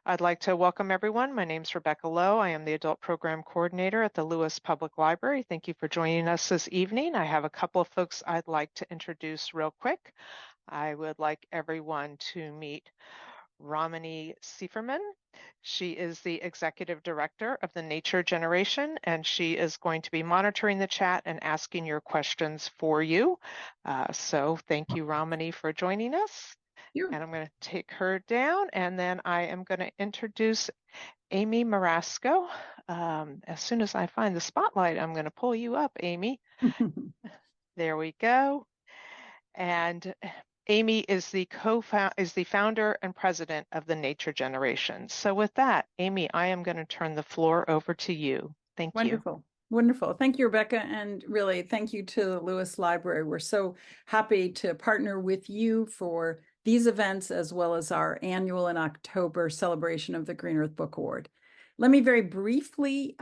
I'd like to welcome everyone. My name is Rebecca Lowe. I am the Adult Program Coordinator at the Lewes Public Library. Thank you for joining us this evening. I have a couple of folks I'd like to introduce real quick. I would like everyone to meet Ramani Seiferman. She is the Executive Director of the Nature Generation, and she is going to be monitoring the chat and asking your questions for you. So thank you, Ramani, for joining us. And I'm going to take her down, and then I am going to introduce Amy Marasco. As soon as I find the spotlight, I'm going to pull you up, Amy. There we go. And Amy is the founder and president of the Nature Generation. So with that, Amy, I am going to turn the floor over to you. Thank you. Wonderful. Wonderful. Thank you, Rebecca. And really, thank you to the Lewes Library. We're so happy to partner with you for these events, as well as our annual in October celebration of the Green Earth Book Award. Let me very briefly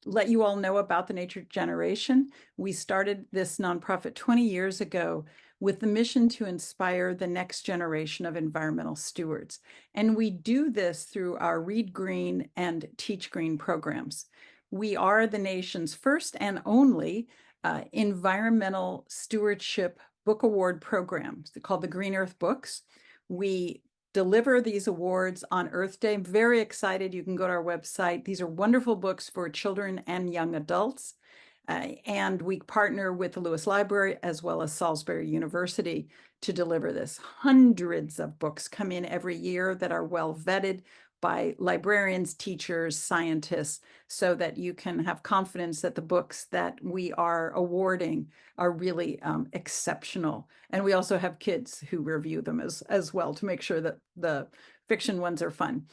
let you all know about the Nature Generation. We started this nonprofit 20 years ago with the mission to inspire the next generation of environmental stewards. And we do this through our Read Green and Teach Green programs. We are the nation's first and only environmental stewardship book award program called the Green Earth Books. We deliver these awards on Earth Day. I'm very excited. You can go to our website. These are wonderful books for children and young adults. And we partner with the Lewes Library as well as Salisbury University to deliver this. Hundreds of books come in every year that are well vetted by librarians, teachers, scientists, so that you can have confidence that the books that we are awarding are really exceptional. And we also have kids who review them as well to make sure that the fiction ones are fun.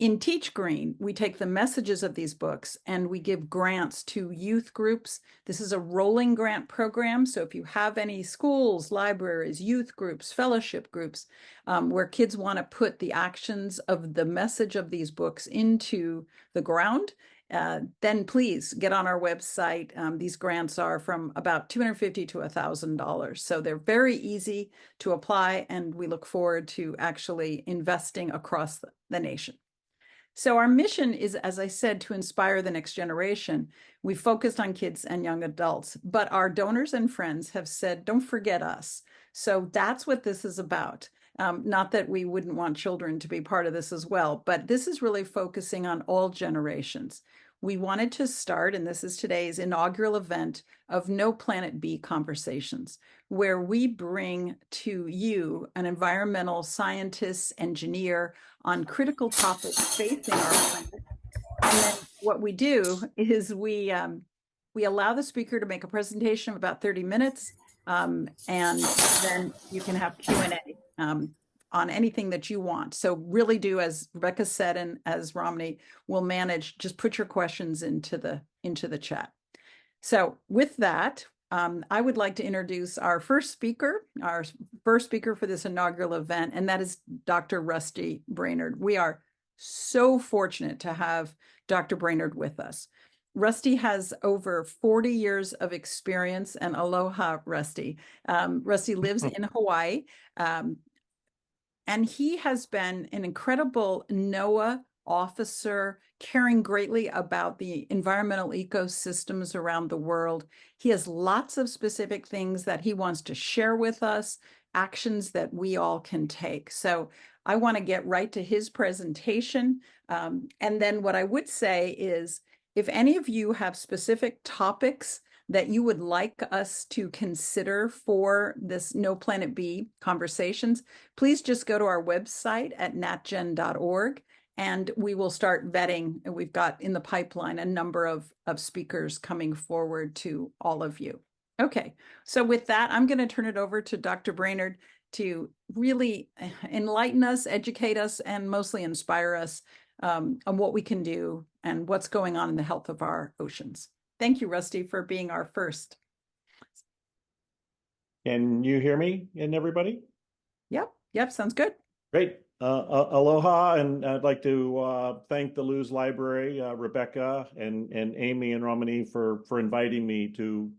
In Teach Green, we take the messages of these books and we give grants to youth groups. This is a rolling grant program. So if you have any schools, libraries, youth groups, fellowship groups, where kids want to put the actions of the message of these books into the ground, then please get on our website. These grants are from about $250 to $1,000. So they're very easy to apply, and we look forward to actually investing across the nation. So our mission is, as I said, to inspire the next generation. We focused on kids and young adults, but our donors and friends have said, don't forget us. So that's what this is about. Not that we wouldn't want children to be part of this as well, but this is really focusing on all generations. We wanted to start, and this is today's inaugural event of No Planet B Conversations, where we bring to you an environmental scientist, engineer on critical topics facing our planet. And then what we do is we allow the speaker to make a presentation of about 30 minutes, and then you can have Q&A. On anything that you want. So really do, as Rebecca said, and as Romney will manage, just put your questions into the chat. So with that, I would like to introduce our first speaker for this inaugural event, and that is Dr. Rusty Brainard. We are so fortunate to have Dr. Brainard with us. Rusty has over 40 years of experience, and aloha, Rusty. Rusty lives in Hawaii. And he has been an incredible NOAA officer, caring greatly about the environmental ecosystems around the world. He has lots of specific things that he wants to share with us, actions that we all can take. So I want to get right to his presentation. And then what I would say is, if any of you have specific topics that you would like us to consider for this No Planet B conversations, please just go to our website at natgen.org and we will start vetting. And we've got in the pipeline a number of speakers coming forward to all of you. Okay, so with that, I'm going to turn it over to Dr. Brainard to really enlighten us, educate us, and mostly inspire us on what we can do and what's going on in the health of our oceans. Thank you, Rusty, for being our first. Can you hear me and everybody? Yep, sounds good. Great. Aloha, and I'd like to thank the Lewes Library, Rebecca and Amy and Romany for inviting me to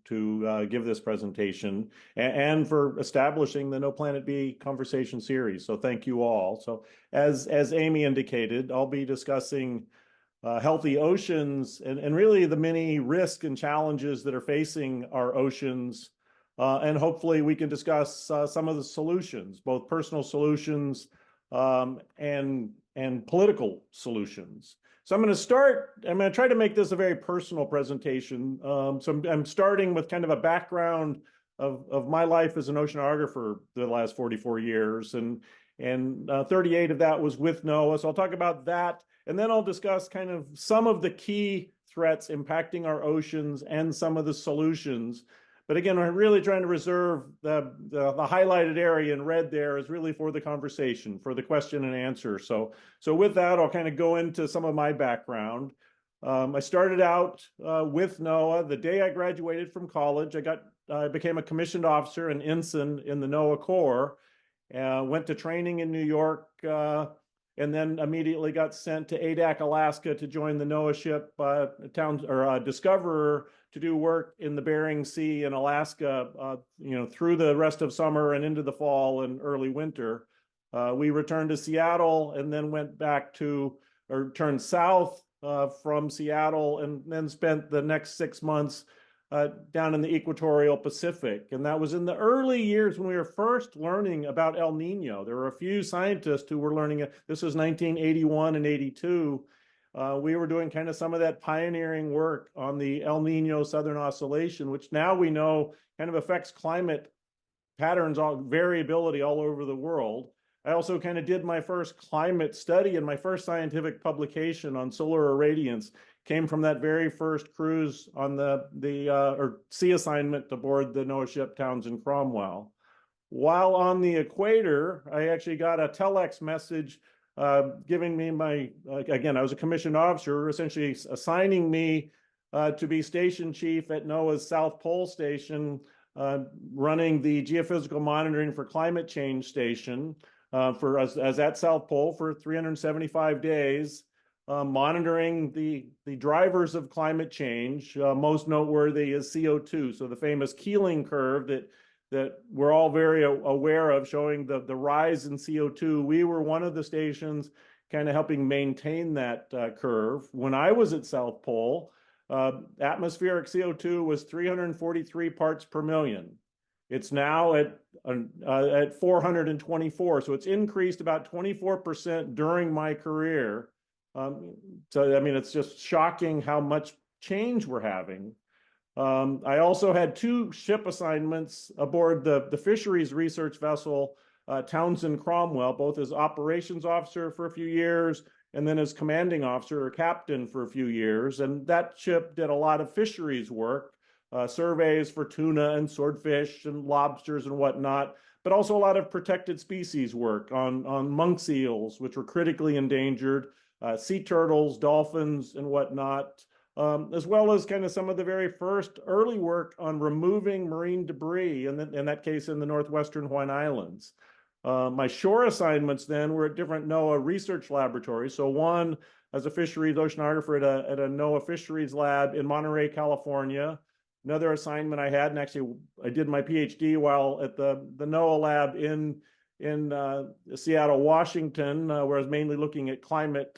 give this presentation and for establishing the No Planet B conversation series. So thank you all. So as Amy indicated, I'll be discussing healthy oceans and really the many risks and challenges that are facing our oceans. And hopefully we can discuss some of the solutions, both personal solutions and political solutions. So I'm going to try to make this a very personal presentation. So I'm starting with kind of a background of my life as an oceanographer the last 44 years, and 38 of that was with NOAA. So I'll talk about that, and then I'll discuss kind of some of the key threats impacting our oceans and some of the solutions. But again, I'm really trying to reserve the highlighted area in red there is really for the conversation, for the question and answer. So with that, I'll kind of go into some of my background. I started out with NOAA the day I graduated from college. I became a commissioned officer, an ensign in the NOAA Corps. Went to training in New York, and then immediately got sent to Adak, Alaska, to join the NOAA ship Discoverer to do work in the Bering Sea in Alaska, through the rest of summer and into the fall and early winter. We returned to Seattle and then turned south from Seattle, and then spent the next 6 months down in the equatorial Pacific. And that was in the early years when we were first learning about El Nino. There were a few scientists who were learning it. This was 1981 and 82. We were doing kind of some of that pioneering work on the El Nino Southern Oscillation, which now we know kind of affects climate patterns, variability all over the world. I also kind of did my first climate study, and my first scientific publication on solar irradiance came from that very first cruise on the sea assignment aboard the NOAA ship Townsend Cromwell. While on the equator, I actually got a telex message giving me again, I was a commissioned officer, essentially assigning me to be station chief at NOAA's South Pole Station, running the geophysical monitoring for climate change station as at South Pole for 375 days, monitoring the drivers of climate change. Most noteworthy is CO2, so the famous Keeling curve that we're all very aware of, showing the rise in CO2. We were one of the stations kind of helping maintain that curve. When I was at South Pole, atmospheric CO2 was 343 parts per million. It's now at 424, so it's increased about 24% during my career. So, I mean, it's just shocking how much change we're having. I also had 2 ship assignments aboard the Fisheries research vessel, Townsend Cromwell, both as operations officer for a few years and then as commanding officer or captain for a few years. And that ship did a lot of fisheries work, surveys for tuna and swordfish and lobsters and whatnot, but also a lot of protected species work on monk seals, which were critically endangered, sea turtles, dolphins, and whatnot. As well as kind of some of the very first early work on removing marine debris, in that case in the northwestern Hawaiian Islands. My shore assignments then were at different NOAA research laboratories. So one as a fisheries oceanographer at a NOAA fisheries lab in Monterey, California. Another assignment I had, and actually I did my PhD while at the NOAA lab in Seattle, Washington, where I was mainly looking at climate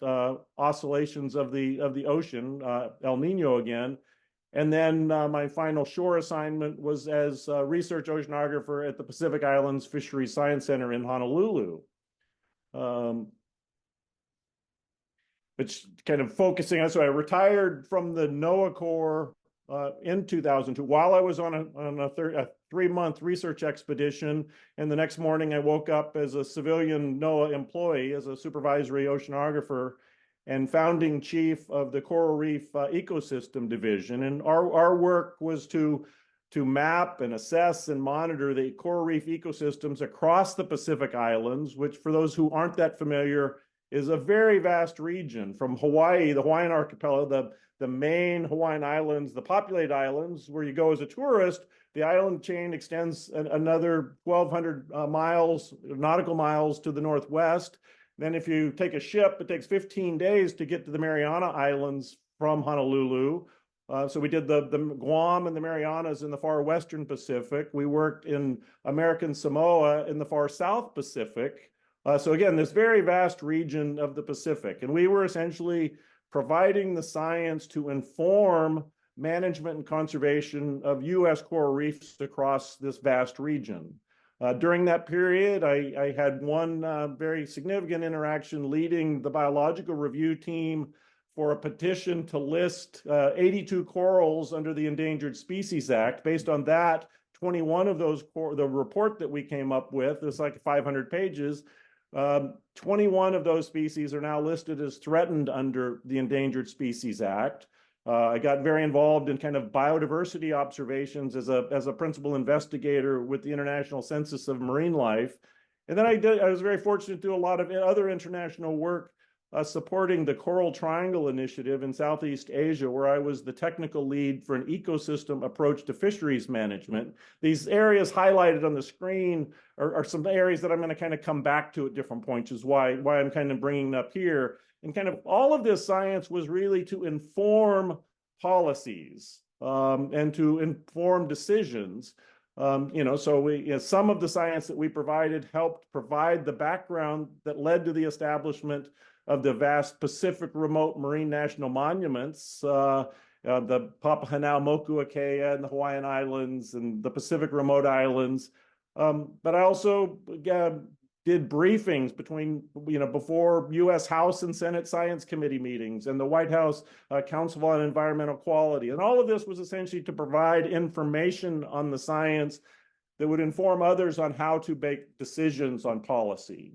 oscillations of the ocean, El Nino again. And then my final shore assignment was as a research oceanographer at the Pacific Islands Fisheries Science Center in Honolulu. Which kind of focusing on, so I retired from the NOAA Corps in 2002 while I was on a 3-month research expedition. And the next morning I woke up as a civilian NOAA employee, as a supervisory oceanographer and founding chief of the Coral Reef Ecosystem Division. And our work was to map and assess and monitor the coral reef ecosystems across the Pacific Islands, which for those who aren't that familiar is a very vast region from Hawaii, the Hawaiian archipelago, the main Hawaiian Islands, the populated islands where you go as a tourist. The island chain extends another 1,200 nautical miles to the northwest. Then if you take a ship, it takes 15 days to get to the Mariana Islands from Honolulu. So we did the Guam and the Marianas in the far Western Pacific. We worked in American Samoa in the far South Pacific. So again, this very vast region of the Pacific. And we were essentially providing the science to inform management and conservation of U.S. coral reefs across this vast region. During that period, I had one very significant interaction leading the biological review team for a petition to list 82 corals under the Endangered Species Act. Based on that, 21 of those, the report that we came up with, it's like 500 pages, 21 of those species are now listed as threatened under the Endangered Species Act. I got very involved in kind of biodiversity observations as a principal investigator with the International Census of Marine Life. And then I was very fortunate to do a lot of other international work supporting the Coral Triangle Initiative in Southeast Asia, where I was the technical lead for an ecosystem approach to fisheries management. These areas highlighted on the screen are some areas that I'm going to kind of come back to at different points, is why I'm kind of bringing it up here. And kind of all of this science was really to inform policies and to inform decisions. So some of the science that we provided helped provide the background that led to the establishment of the vast Pacific remote marine national monuments, the Papahanaumokuakea and the Hawaiian Islands and the Pacific remote islands. But I also did briefings before U.S. House and Senate Science Committee meetings and the White House Council on Environmental Quality. And all of this was essentially to provide information on the science that would inform others on how to make decisions on policy.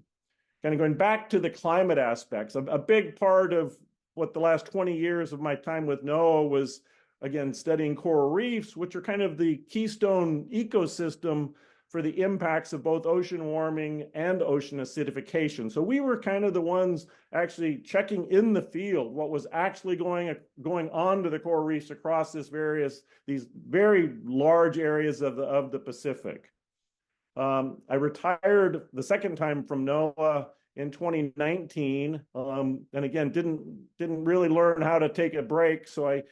Kind of going back to the climate aspects, a big part of what the last 20 years of my time with NOAA was, again, studying coral reefs, which are kind of the keystone ecosystem for the impacts of both ocean warming and ocean acidification. So we were kind of the ones actually checking in the field what was actually going on to the coral reefs across these very large areas of the Pacific. I retired the second time from NOAA in 2019, and again didn't really learn how to take a break. So I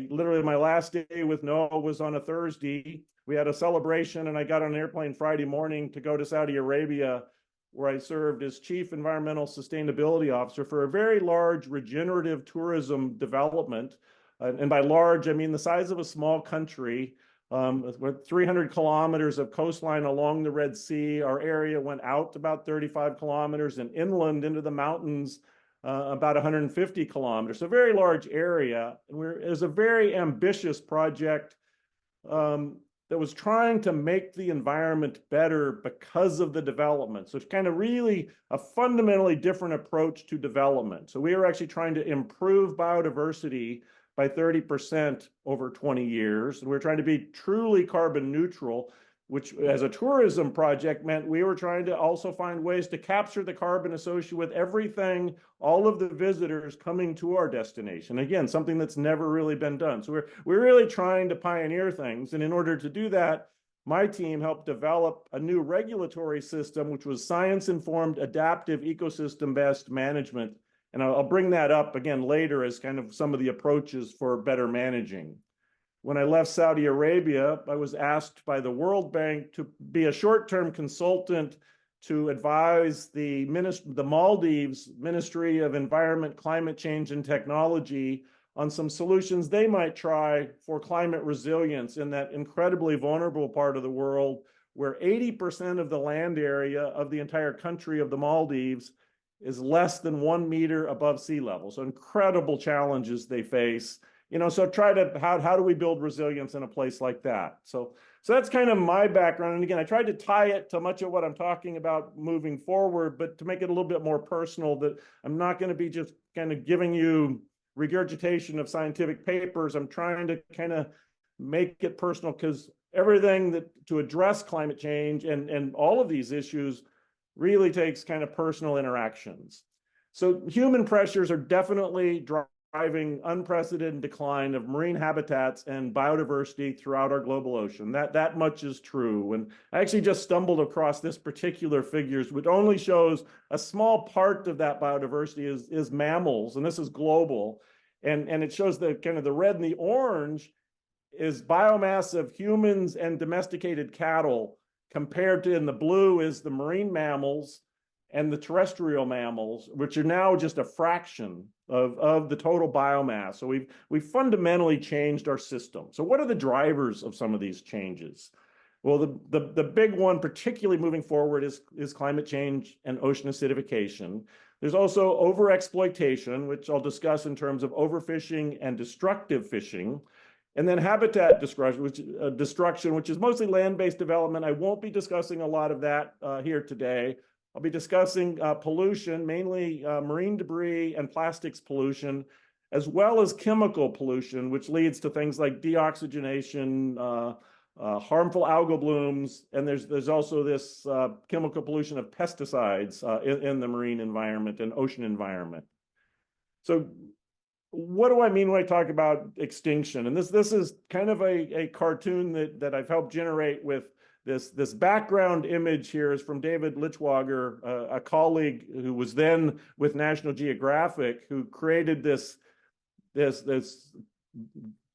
literally, my last day with NOAA was on a Thursday. We had a celebration, and I got on an airplane Friday morning to go to Saudi Arabia, where I served as Chief Environmental Sustainability Officer for a very large regenerative tourism development. And by large, I mean the size of a small country. With 300 kilometers of coastline along the Red Sea. Our area went out about 35 kilometers and inland into the mountains about 150 kilometers. So a very large area. And it was a very ambitious project that was trying to make the environment better because of the development. So it's kind of really a fundamentally different approach to development. So we were actually trying to improve biodiversity by 30% over 20 years. And we're trying to be truly carbon neutral, which as a tourism project meant we were trying to also find ways to capture the carbon associated with everything, all of the visitors coming to our destination. Again, something that's never really been done. So we're really trying to pioneer things. And in order to do that, my team helped develop a new regulatory system, which was science-informed, adaptive, ecosystem-based management. And I'll bring that up again later as kind of some of the approaches for better managing. When I left Saudi Arabia, I was asked by the World Bank to be a short-term consultant to advise the Maldives Ministry of Environment, Climate Change, and Technology on some solutions they might try for climate resilience in that incredibly vulnerable part of the world where 80% of the land area of the entire country of the Maldives is less than 1 meter above sea level. So incredible challenges they face. So how do we build resilience in a place like that? So that's kind of my background. And again, I tried to tie it to much of what I'm talking about moving forward, but to make it a little bit more personal, that I'm not going to be just kind of giving you regurgitation of scientific papers. I'm trying to kind of make it personal because everything to address climate change and all of these issues really takes kind of personal interactions. So human pressures are definitely driving unprecedented decline of marine habitats and biodiversity throughout our global ocean. That much is true. And I actually just stumbled across this particular figures, which only shows a small part of that biodiversity is mammals, and this is global. And it shows the kind of the red and the orange is biomass of humans and domesticated cattle, compared to in the blue is the marine mammals and the terrestrial mammals, which are now just a fraction of the total biomass. So we've fundamentally changed our system. So what are the drivers of some of these changes? Well, the big one, particularly moving forward, is climate change and ocean acidification. There's also overexploitation, which I'll discuss in terms of overfishing and destructive fishing. And then habitat destruction, which is mostly land-based development. I won't be discussing a lot of that here today. I'll be discussing pollution, mainly marine debris and plastics pollution, as well as chemical pollution, which leads to things like deoxygenation, harmful algal blooms, and there's also this chemical pollution of pesticides in the marine environment and ocean environment. So what do I mean when I talk about extinction? And this is kind of a cartoon that I've helped generate with this background image here is from David Lichwager, a colleague who was then with National Geographic, who created this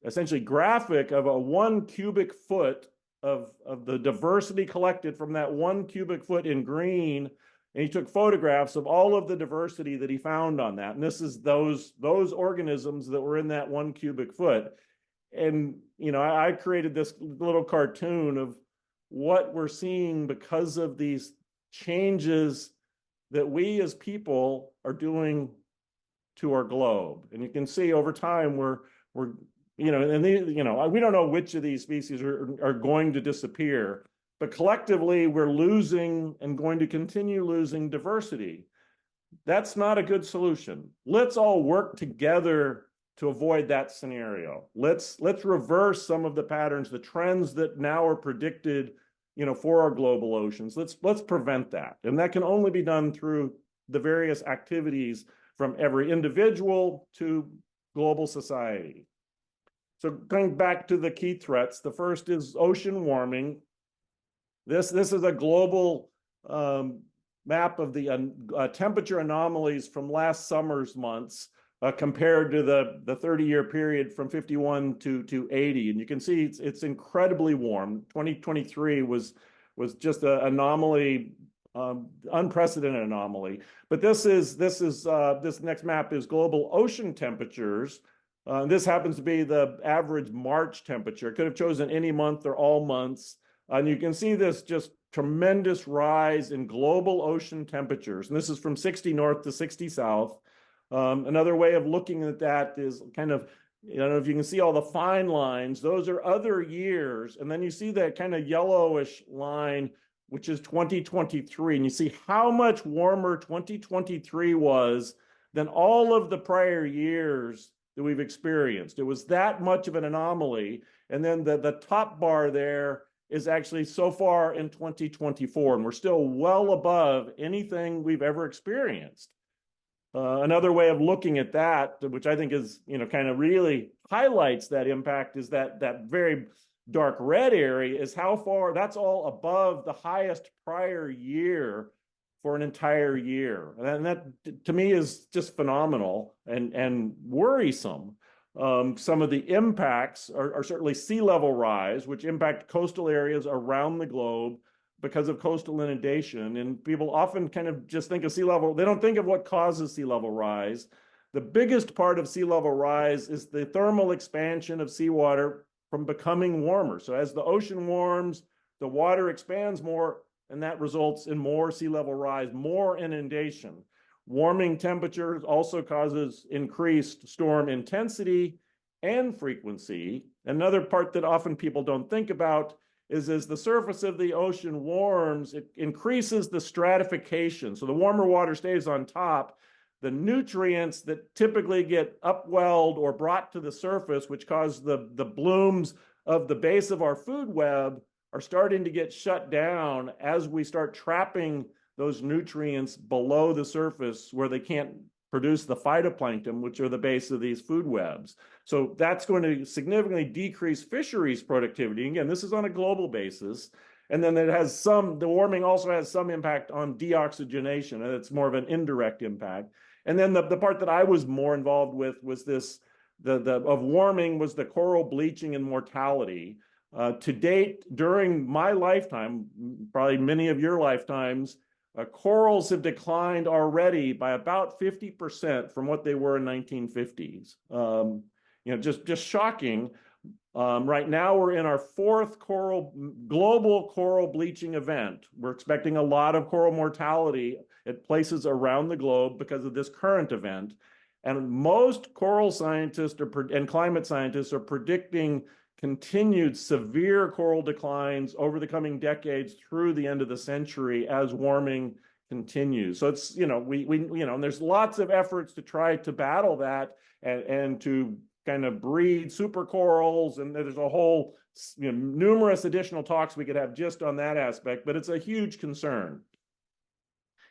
essentially graphic of a 1 cubic foot of the diversity collected from that 1 cubic foot in green. And he took photographs of all of the diversity that he found on that. And this is those organisms that were in that 1 cubic foot. And, you know, I created this little cartoon of what we're seeing because of these changes that we as people are doing to our globe. And you can see over time we're you know, and we don't know which of these species are going to disappear, but collectively we're losing and going to continue losing diversity. That's not a good solution. Let's all work together to avoid that scenario. Let's reverse some of the patterns, the trends that now are predicted, you know, for our global oceans. Let's prevent that. And that can only be done through the various activities from every individual to global society. So going back to the key threats, the first is ocean warming. This is a global map of the temperature anomalies from last summer's months compared to the 30-year period from 51 to 80. And you can see it's incredibly warm. 2023 was just an anomaly, unprecedented anomaly. But this next map is global ocean temperatures. This happens to be the average March temperature. Could have chosen any month or all months. And you can see this just tremendous rise in global ocean temperatures. And this is from 60 north to 60 south. Another way of looking at that is kind of, I don't know if you can see all the fine lines. Those are other years. And then you see that kind of yellowish line, which is 2023. And you see how much warmer 2023 was than all of the prior years that we've experienced. It was that much of an anomaly. And then the top bar there is actually so far in 2024, and we're still well above anything we've ever experienced. Another way of looking at that, which I think is, you know, kind of really highlights that impact, is that very dark red area is how far, that's all above the highest prior year for an entire year. And that to me is just phenomenal and worrisome. Some of the impacts are certainly sea level rise, which impact coastal areas around the globe because of coastal inundation. And people often kind of just think of sea level, they don't think of what causes sea level rise. The biggest part of sea level rise is the thermal expansion of seawater from becoming warmer. So as the ocean warms, the water expands more, and that results in more sea level rise, more inundation. Warming temperatures also causes increased storm intensity and frequency. Another part that often people don't think about is as the surface of the ocean warms, it increases the stratification. So the warmer water stays on top. The nutrients that typically get upwelled or brought to the surface, which cause the blooms of the base of our food web, are starting to get shut down as we start trapping those nutrients below the surface where they can't produce the phytoplankton, which are the base of these food webs. So that's going to significantly decrease fisheries productivity. Again, this is on a global basis. And then the warming also has some impact on deoxygenation, and it's more of an indirect impact. And then the part that I was more involved with was of warming was the coral bleaching and mortality. To date, during my lifetime, probably many of your lifetimes, corals have declined already by about 50% from what they were in 1950s. Just shocking. Right now, we're in our fourth global coral bleaching event. We're expecting a lot of coral mortality at places around the globe because of this current event. And most coral scientists and climate scientists are predicting continued severe coral declines over the coming decades through the end of the century as warming continues. So it's, and there's lots of efforts to try to battle that and to kind of breed supercorals, and there's a whole, numerous additional talks we could have just on that aspect, but it's a huge concern.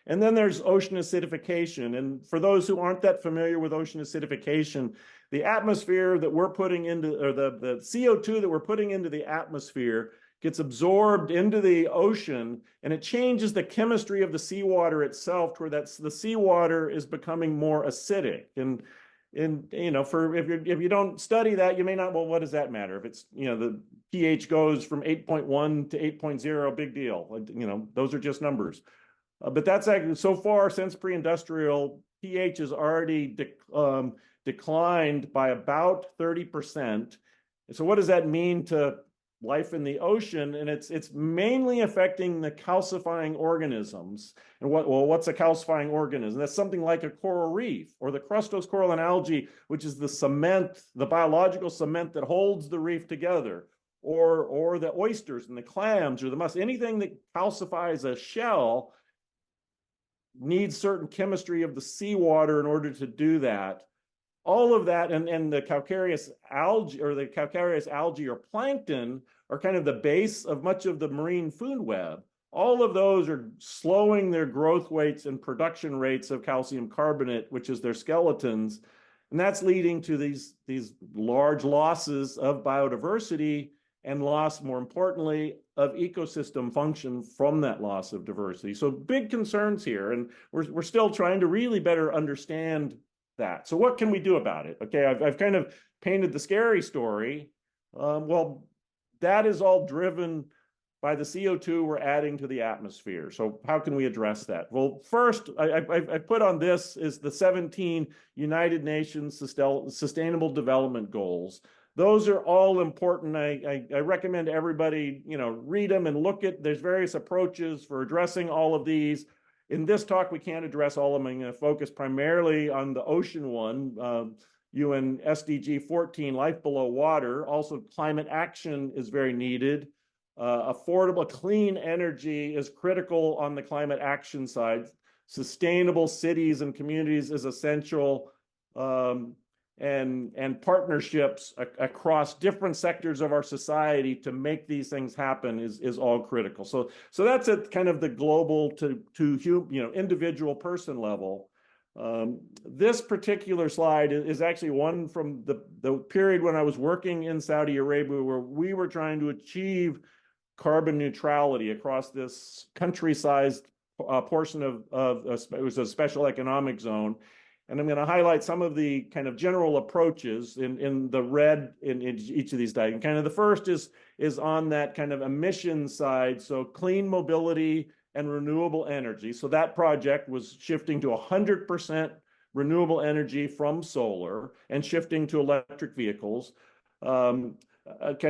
And then there's ocean acidification. And for those who aren't that familiar with ocean acidification, the atmosphere that we're putting into, or the CO2 that we're putting into the atmosphere gets absorbed into the ocean, and it changes the chemistry of the seawater itself, to where the seawater is becoming more acidic. And if you don't study that, you may not, well, what does that matter? If it's, the pH goes from 8.1 to 8.0, big deal. Those are just numbers. But that's actually, so far since pre-industrial, pH has already declined by about 30%. So what does that mean to life in the ocean? And it's mainly affecting the calcifying organisms. And what's a calcifying organism? That's something like a coral reef, or the crustose coralline algae, which is the cement, the biological cement that holds the reef together, or the oysters and the clams or the mussels. Anything that calcifies a shell needs certain chemistry of the seawater in order to do that. All of that, and the calcareous algae or plankton are kind of the base of much of the marine food web. All of those are slowing their growth rates and production rates of calcium carbonate, which is their skeletons. And that's leading to these large losses of biodiversity and loss, more importantly, of ecosystem function from that loss of diversity. So big concerns here, and we're still trying to really better understand that. So what can we do about it? Okay, I've kind of painted the scary story. Well, that is all driven by the CO2 we're adding to the atmosphere. So how can we address that? Well, first, I put on this is the 17 United Nations Sustainable Development Goals. Those are all important. I recommend everybody, read them and look at, there's various approaches for addressing all of these. In this talk, we can't address all of them. I'm going to focus primarily on the ocean one, UN SDG 14, life below water. Also, climate action is very needed. Affordable, clean energy is critical on the climate action side. Sustainable cities and communities is essential. And partnerships across different sectors of our society to make these things happen is all critical. So that's at kind of the global to individual person level. This particular slide is actually one from the period when I was working in Saudi Arabia, where we were trying to achieve carbon neutrality across this country-sized portion of it was a special economic zone. And I'm going to highlight some of the kind of general approaches in the red in each of these diagrams. Kind of the first is on that kind of emission side. So clean mobility and renewable energy. So that project was shifting to 100% renewable energy from solar and shifting to electric vehicles. Kind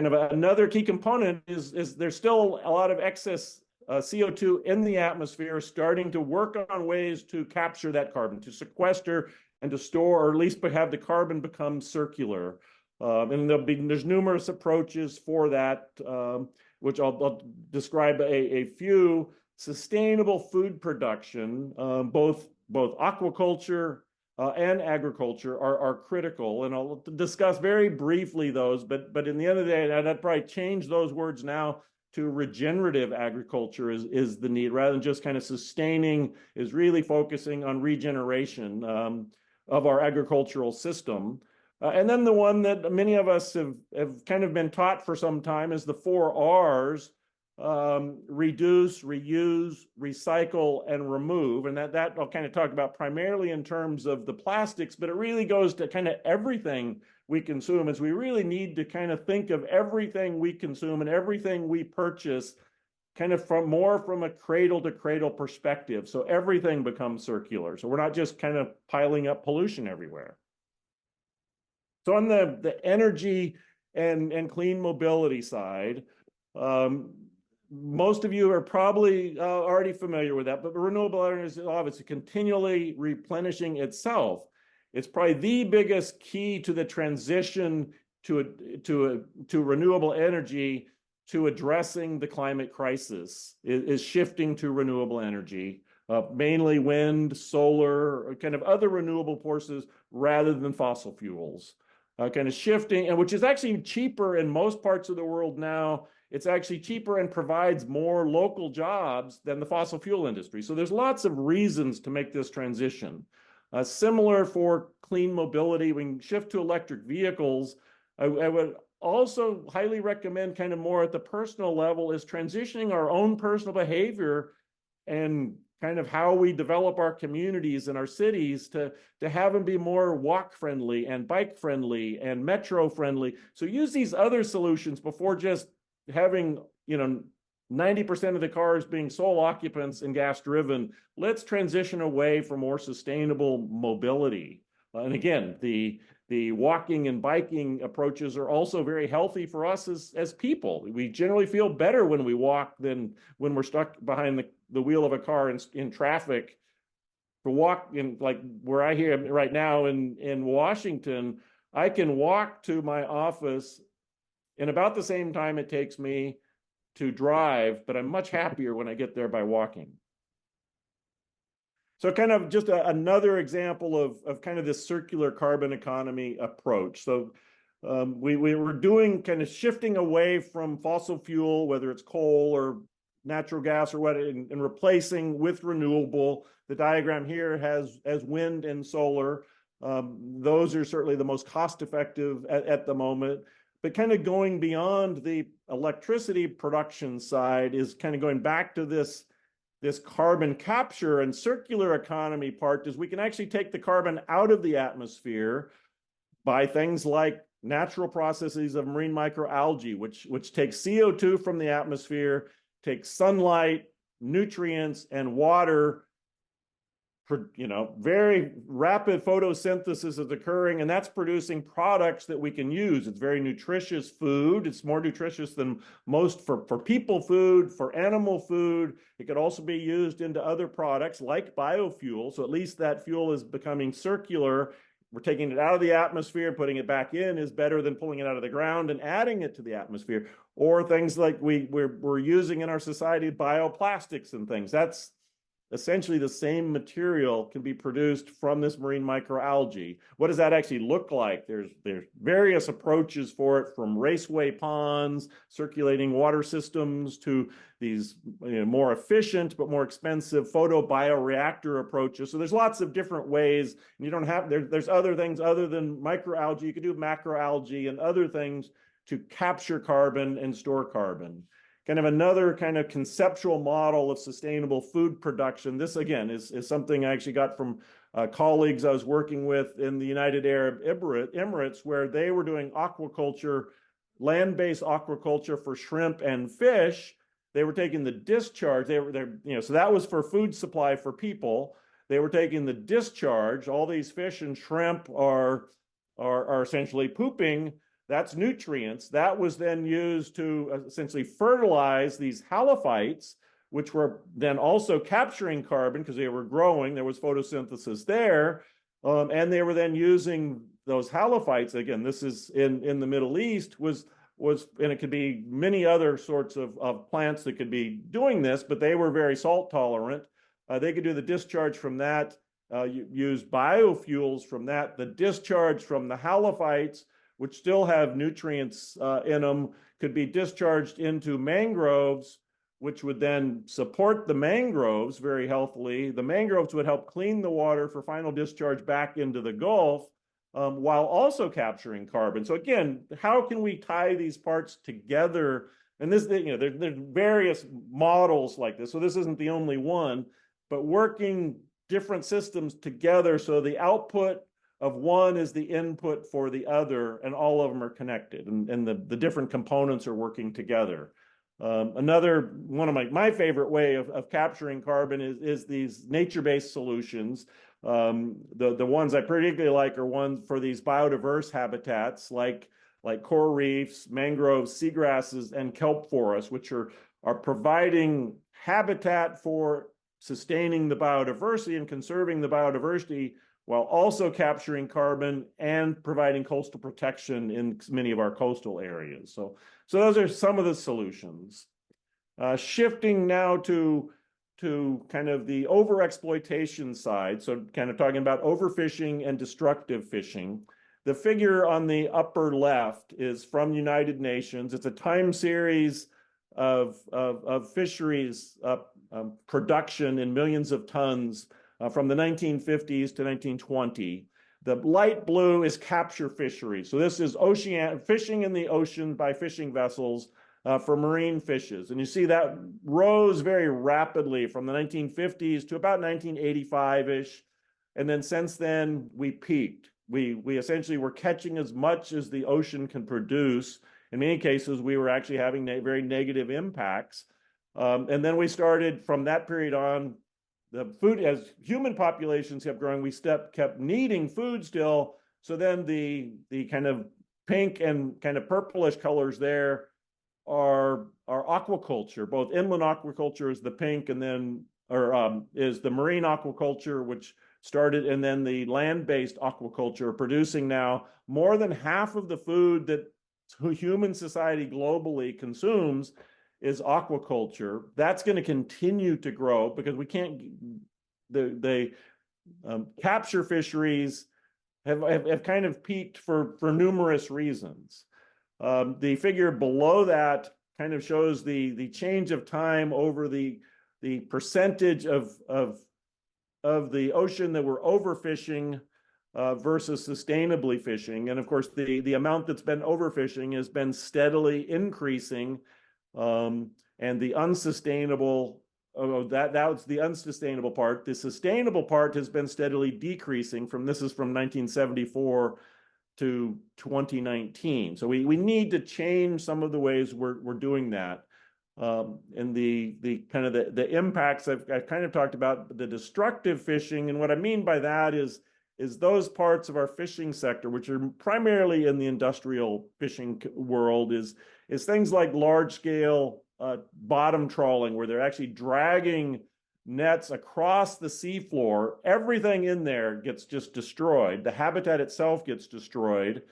of another key component is there's still a lot of excess CO2 in the atmosphere, starting to work on ways to capture that carbon, to sequester and to store, or at least have the carbon become circular. And there's numerous approaches for that, which I'll describe a few. Sustainable food production, both aquaculture and agriculture are critical, and I'll discuss very briefly those. But in the end of the day, I'd probably change those words now to regenerative agriculture is the need, rather than just kind of sustaining, is really focusing on regeneration. of our agricultural system. And then the one that many of us have kind of been taught for some time is the 4 Rs: reduce, reuse, recycle, and remove. And that I'll kind of talk about primarily in terms of the plastics, but it really goes to kind of everything we consume, as we really need to kind of think of everything we consume and everything we purchase kind of from a cradle to cradle perspective. So everything becomes circular. So we're not just kind of piling up pollution everywhere. So on the energy and clean mobility side, most of you are probably already familiar with that, but renewable energy is obviously continually replenishing itself. It's probably the biggest key to the transition to renewable energy, to addressing the climate crisis, is shifting to renewable energy, mainly wind, solar, kind of other renewable forces rather than fossil fuels. Kind of shifting, and which is actually cheaper in most parts of the world now. It's actually cheaper and provides more local jobs than the fossil fuel industry. So there's lots of reasons to make this transition. Similar for clean mobility, we can shift to electric vehicles. I would also highly recommend, kind of more at the personal level, is transitioning our own personal behavior and kind of how we develop our communities and our cities to have them be more walk friendly and bike friendly and metro friendly. So use these other solutions before just having, 90% of the cars being sole occupants and gas driven. Let's transition away for more sustainable mobility. And again, the walking and biking approaches are also very healthy for us as people. We generally feel better when we walk than when we're stuck behind the wheel of a car in traffic. To walk in, like where I am right now in Washington, I can walk to my office in about the same time it takes me to drive, but I'm much happier when I get there by walking. So kind of just another example of kind of this circular carbon economy approach. So we were doing kind of shifting away from fossil fuel, whether it's coal or natural gas or what, and replacing with renewable. The diagram here has wind and solar. Those are certainly the most cost effective at the moment. But kind of going beyond the electricity production side is kind of going back to this carbon capture and circular economy part, is we can actually take the carbon out of the atmosphere by things like natural processes of marine microalgae, which takes CO2 from the atmosphere, takes sunlight, nutrients, and water. Very rapid photosynthesis is occurring, and that's producing products that we can use. It's very nutritious food. It's more nutritious than most for people food, for animal food. It could also be used into other products like biofuel. So at least that fuel is becoming circular. We're taking it out of the atmosphere, putting it back in is better than pulling it out of the ground and adding it to the atmosphere. Or things like we're using in our society, bioplastics and things. That's essentially the same material can be produced from this marine microalgae. What does that actually look like? There's various approaches for it, from raceway ponds, circulating water systems, to these more efficient but more expensive photobioreactor approaches. So there's lots of different ways. And you don't have, there's other things other than microalgae. You could do macroalgae and other things to capture carbon and store carbon. Kind of another kind of conceptual model of sustainable food production. This, again, is something I actually got from colleagues I was working with in the United Arab Emirates, where they were doing aquaculture, land-based aquaculture for shrimp and fish. They were taking the discharge. So that was for food supply for people. They were taking the discharge. All these fish and shrimp are essentially pooping. That's nutrients. That was then used to essentially fertilize these halophytes, which were then also capturing carbon because they were growing. There was photosynthesis there. And they were then using those halophytes. Again, this is in the Middle East, and it could be many other sorts of plants that could be doing this, but they were very salt tolerant. They could do the discharge from that, use biofuels from that. The discharge from the halophytes, which still have nutrients in them, could be discharged into mangroves, which would then support the mangroves very healthily. The mangroves would help clean the water for final discharge back into the Gulf, while also capturing carbon. So again, how can we tie these parts together? And this, there's various models like this. So this isn't the only one, but working different systems together so the output of one is the input for the other, and all of them are connected, and the different components are working together. Another one of my favorite way of capturing carbon is these nature-based solutions. The ones I particularly like are ones for these biodiverse habitats like coral reefs, mangroves, seagrasses, and kelp forests, which are providing habitat for sustaining the biodiversity and conserving the biodiversity while also capturing carbon and providing coastal protection in many of our coastal areas. So those are some of the solutions. Shifting now to kind of the overexploitation side, so kind of talking about overfishing and destructive fishing. The figure on the upper left is from United Nations. It's a time series of fisheries production in millions of tons from the 1950s to 1920. The light blue is capture fisheries. So this is fishing in the ocean by fishing vessels for marine fishes. And you see that rose very rapidly from the 1950s to about 1985-ish. And then since then, we peaked. We essentially were catching as much as the ocean can produce. In many cases, we were actually having very negative impacts. And then we started from that period on, the food, as human populations kept growing, we kept needing food still. So then the kind of pink and kind of purplish colors there are aquaculture. Both inland aquaculture is the pink, and then is the marine aquaculture, which started, and then the land-based aquaculture, producing now more than half of the food that human society globally consumes is aquaculture. That's going to continue to grow because we can't, capture fisheries have kind of peaked for numerous reasons. The figure below that kind of shows the change of time over the percentage of the ocean that we're overfishing versus sustainably fishing. And of course, the amount that's been overfishing has been steadily increasing. And the unsustainable, that's the unsustainable part. The sustainable part has been steadily decreasing this is from 1974 to 2019. So we need to change some of the ways we're doing that. And the kind of the impacts I've kind of talked about, the destructive fishing. And what I mean by that is those parts of our fishing sector, which are primarily in the industrial fishing world, is things like large scale bottom trawling, where they're actually dragging nets across the seafloor. Everything in there gets just destroyed. The habitat itself gets destroyed.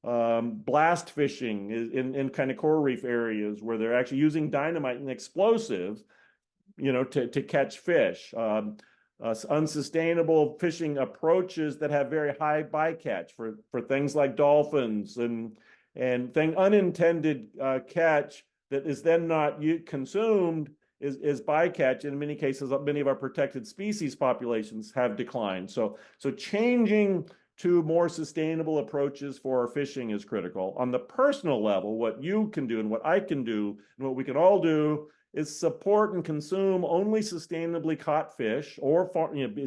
Blast fishing in kind of coral reef areas where they're actually using dynamite and explosives, to catch fish. Unsustainable fishing approaches that have very high bycatch for things like dolphins and unintended catch that is then not consumed is bycatch. In many cases, many of our protected species populations have declined. So changing to more sustainable approaches for our fishing is critical. On the personal level, what you can do and what I can do and what we can all do is support and consume only sustainably caught fish or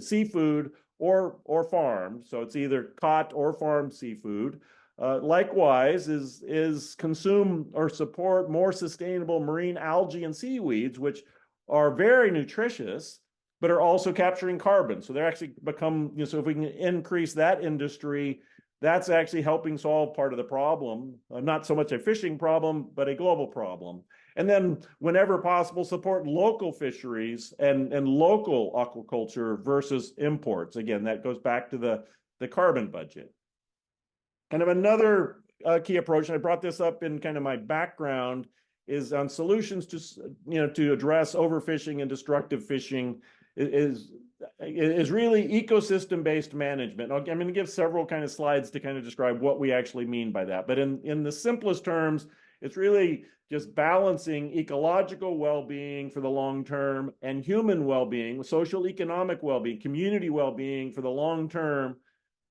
seafood or farmed. So it's either caught or farmed seafood. Likewise is consume or support more sustainable marine algae and seaweeds, which are very nutritious, but are also capturing carbon. So they're actually become, so if we can increase that industry, that's actually helping solve part of the problem, not so much a fishing problem, but a global problem. And then whenever possible, support local fisheries and local aquaculture versus imports. Again, that goes back to the carbon budget. Kind of another key approach, and I brought this up in kind of my background, is on solutions to address overfishing and destructive fishing is really ecosystem-based management. I'm going to give several kind of slides to kind of describe what we actually mean by that. But in the simplest terms, It's really just balancing ecological well-being for the long term and human well-being, social economic well-being, community well-being for the long term,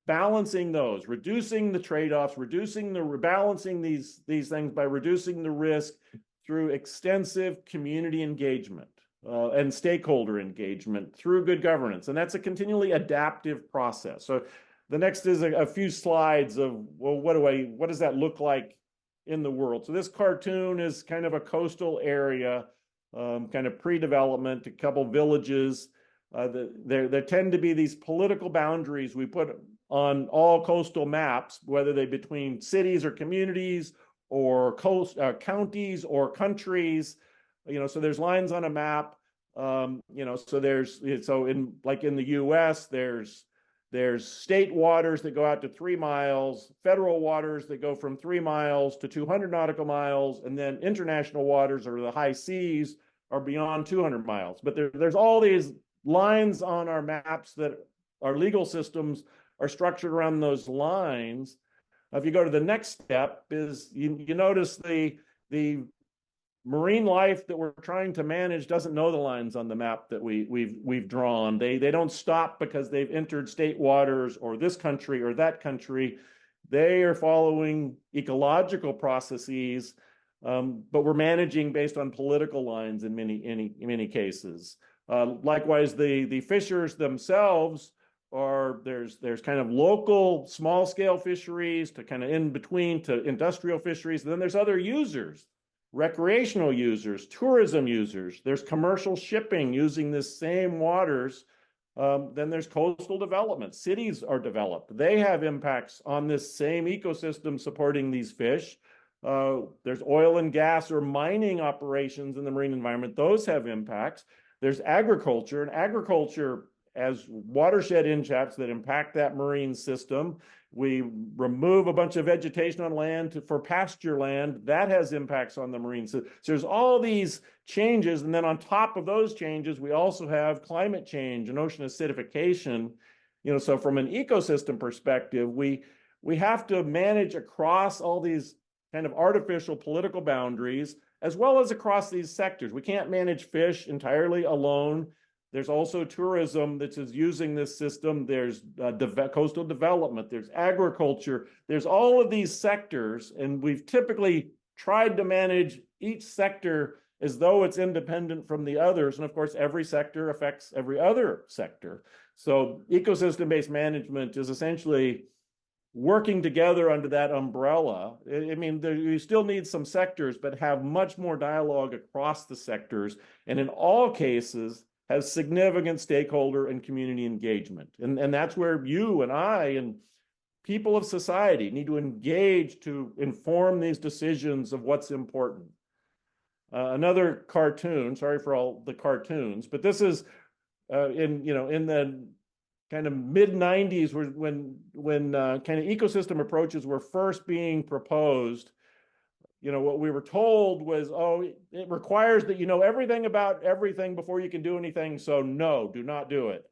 balancing those, reducing the trade-offs, balancing these things by reducing the risk through extensive community engagement and stakeholder engagement through good governance. And that's a continually adaptive process. So the next is a few slides of, well, what does that look like in the world? So this cartoon is kind of a coastal area, kind of pre-development, a couple villages. There tend to be these political boundaries we put on all coastal maps, whether they between cities or communities or counties or countries. So there's lines on a map. So in the U.S. there's state waters that go out to 3 miles, federal waters that go from 3 miles to 200 nautical miles, and then international waters or the high seas are beyond 200 miles. But there's all these lines on our maps that our legal systems are structured around those lines. If you go to the next step, is you notice the marine life that we're trying to manage doesn't know the lines on the map that we've drawn. They don't stop because they've entered state waters or this country or that country. They are following ecological processes, but we're managing based on political lines in many cases. Likewise, the fishers themselves there's kind of local small scale fisheries to kind of in between to industrial fisheries. And then there's other users, recreational users, tourism users. There's commercial shipping using this same waters. Then there's coastal development. Cities are developed. They have impacts on this same ecosystem supporting these fish. There's oil and gas or mining operations in the marine environment. Those have impacts. There's agriculture, and agriculture as watershed impacts that impact that marine system. We remove a bunch of vegetation on land for pasture land. That has impacts on the marine system. So there's all these changes. And then on top of those changes, we also have climate change and ocean acidification. So from an ecosystem perspective, we have to manage across all these kind of artificial political boundaries, as well as across these sectors. We can't manage fish entirely alone. There's also tourism that is using this system. There's coastal development. There's agriculture. There's all of these sectors, and we've typically tried to manage each sector as though it's independent from the others. And of course, every sector affects every other sector. So ecosystem-based management is essentially working together under that umbrella. I mean, you still need some sectors, but have much more dialogue across the sectors. And in all cases, has significant stakeholder and community engagement. And that's where you and I and people of society need to engage to inform these decisions of what's important. Another cartoon, sorry for all the cartoons, but this is in the kind of mid-90s when kind of ecosystem approaches were first being proposed. What we were told was, it requires that you know everything about everything before you can do anything. So no, do not do it.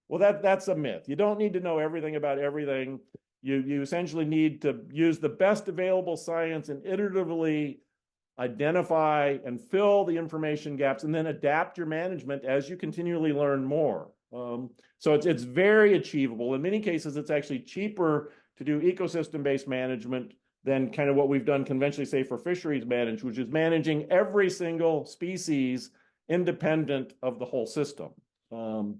Well, that's a myth. You don't need to know everything about everything. You essentially need to use the best available science and iteratively identify and fill the information gaps, and then adapt your management as you continually learn more. So it's very achievable. In many cases, it's actually cheaper to do ecosystem-based management than kind of what we've done conventionally, say, for fisheries management, which is managing every single species independent of the whole system. So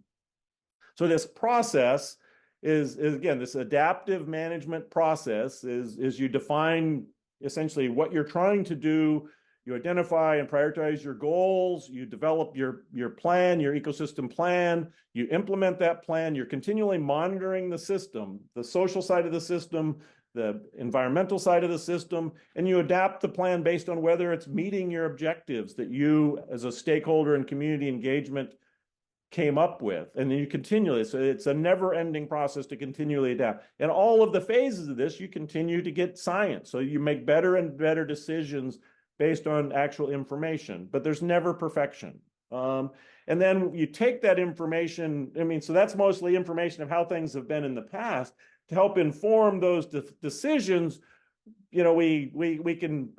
this process is again, this adaptive management process is you define essentially what you're trying to do. You identify and prioritize your goals, you develop your plan, your ecosystem plan, you implement that plan, you're continually monitoring the system, the social side of the system, the environmental side of the system, and you adapt the plan based on whether it's meeting your objectives that you as a stakeholder and community engagement came up with. And then you continually, so it's a never-ending process to continually adapt. And all of the phases of this, you continue to get science. So you make better and better decisions based on actual information, but there's never perfection. And then you take that information, so that's mostly information of how things have been in the past. To help inform those decisions, we can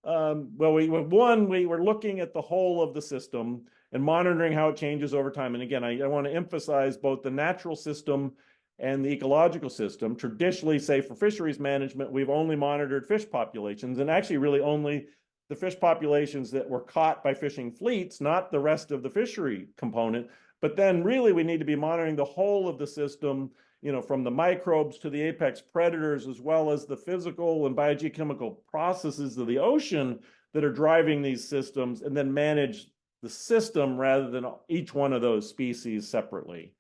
Well, we were looking at the whole of the system and monitoring how it changes over time. And again, I want to emphasize both the natural system and the ecological system. Traditionally, say for fisheries management, we've only monitored fish populations, and actually really only the fish populations that were caught by fishing fleets, not the rest of the fishery component. But then really we need to be monitoring the whole of the system, from the microbes to the apex predators, as well as the physical and biogeochemical processes of the ocean that are driving these systems, and then manage the system rather than each one of those species separately.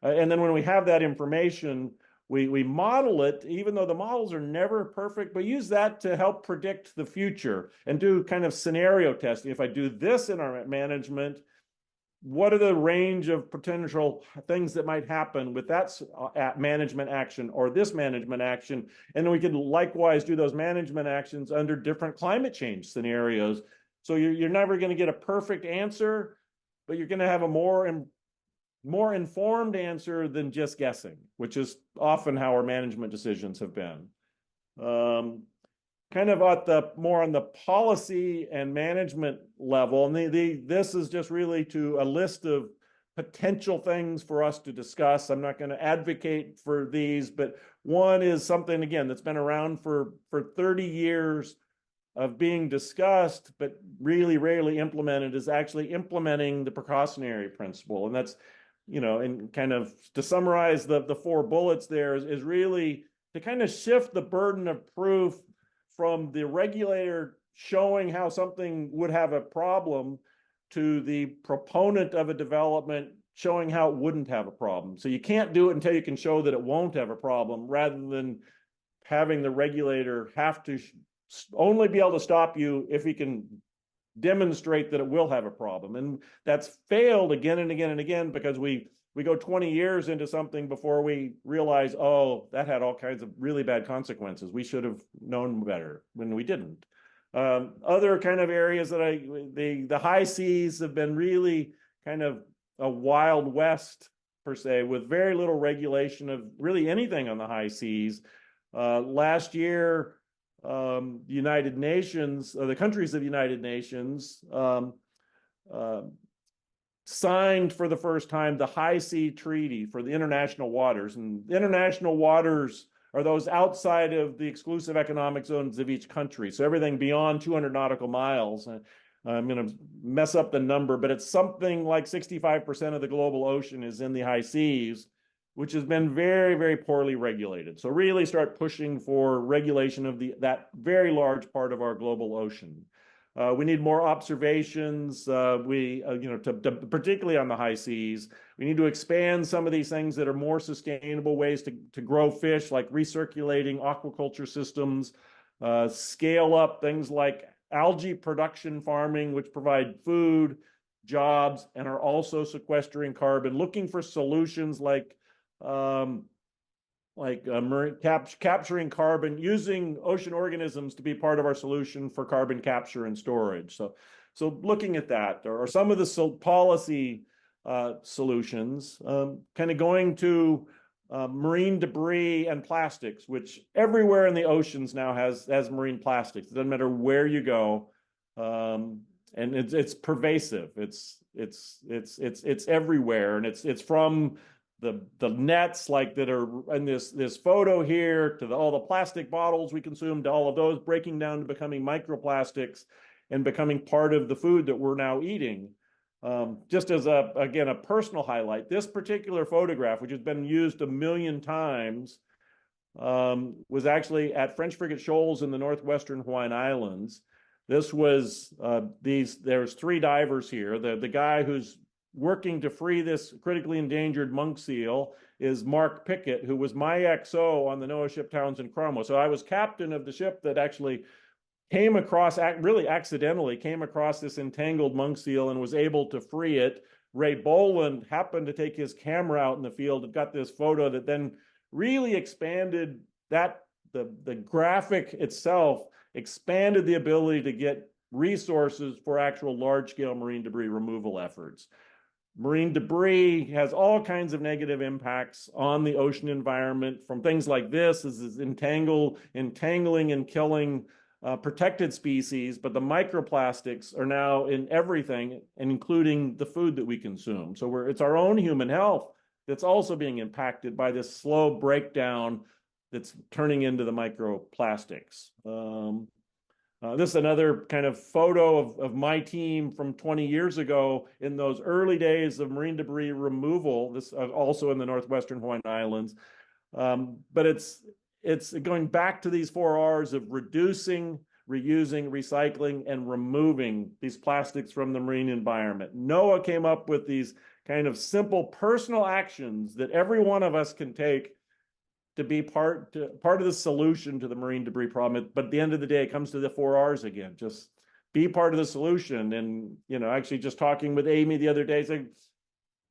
And then when we have that information, we model it, even though the models are never perfect, but use that to help predict the future and do kind of scenario testing. If I do this in our management, what are the range of potential things that might happen with that management action or this management action? And then we can likewise do those management actions under different climate change scenarios. So you're never going to get a perfect answer, but you're going to have a more informed answer than just guessing, which is often how our management decisions have been. Kind of at more on the policy and management level, and this is just really to a list of potential things for us to discuss. I'm not going to advocate for these, but one is something, again, that's been around for 30 years of being discussed, but really rarely implemented, is actually implementing the precautionary principle. And that's, and kind of to summarize the 4 bullets there is really to kind of shift the burden of proof from the regulator showing how something would have a problem to the proponent of a development showing how it wouldn't have a problem. So you can't do it until you can show that it won't have a problem, rather than having the regulator have to only be able to stop you if he can demonstrate that it will have a problem. And that's failed again and again and again, because we go 20 years into something before we realize, oh, that had all kinds of really bad consequences. We should have known better when we didn't. Other kind of areas that the high seas have been really kind of a wild west, per se, with very little regulation of really anything on the high seas. Last year, the United Nations, the countries of the United Nations, signed for the first time the High Sea Treaty for the international waters. And the international waters are those outside of the exclusive economic zones of each country. So everything beyond 200 nautical miles. I'm going to mess up the number, but it's something like 65% of the global ocean is in the high seas, which has been very, very poorly regulated. So really start pushing for regulation of that very large part of our global ocean. We need more observations. Particularly on the high seas, we need to expand some of these things that are more sustainable ways to grow fish, like recirculating aquaculture systems, scale up things like algae production farming, which provide food, jobs, and are also sequestering carbon, looking for solutions like capturing carbon, using ocean organisms to be part of our solution for carbon capture and storage. So looking at that, or some of the policy solutions, kind of going to marine debris and plastics, which everywhere in the oceans now has marine plastics. It doesn't matter where you go, and it's pervasive. It's everywhere, and it's from the nets like that are in this photo here, to all the plastic bottles we consume, to all of those breaking down to becoming microplastics and becoming part of the food that we're now eating. Just as again a personal highlight, this particular photograph, which has been used 1 million times, was actually at French Frigate Shoals in the northwestern Hawaiian Islands. This was there's 3 divers here. The guy who's working to free this critically endangered monk seal is Mark Pickett, who was my XO on the NOAA ship Townsend Cromwell. So I was captain of the ship that actually really accidentally came across this entangled monk seal and was able to free it. Ray Boland happened to take his camera out in the field and got this photo that then really expanded the graphic itself, expanded the ability to get resources for actual large-scale marine debris removal efforts. Marine debris has all kinds of negative impacts on the ocean environment, from things like this, is entangling and killing protected species, but the microplastics are now in everything, and including the food that we consume. So it's our own human health that's also being impacted by this slow breakdown that's turning into the microplastics. This is another kind of photo of my team from 20 years ago in those early days of marine debris removal. This also in the northwestern Hawaiian Islands. But it's going back to these 4 R's of reducing, reusing, recycling, and removing these plastics from the marine environment. NOAA came up with these kind of simple personal actions that every one of us can take to be part of the solution to the marine debris problem. But at the end of the day, it comes to the 4 R's again. Just be part of the solution. And, actually just talking with Amy the other day,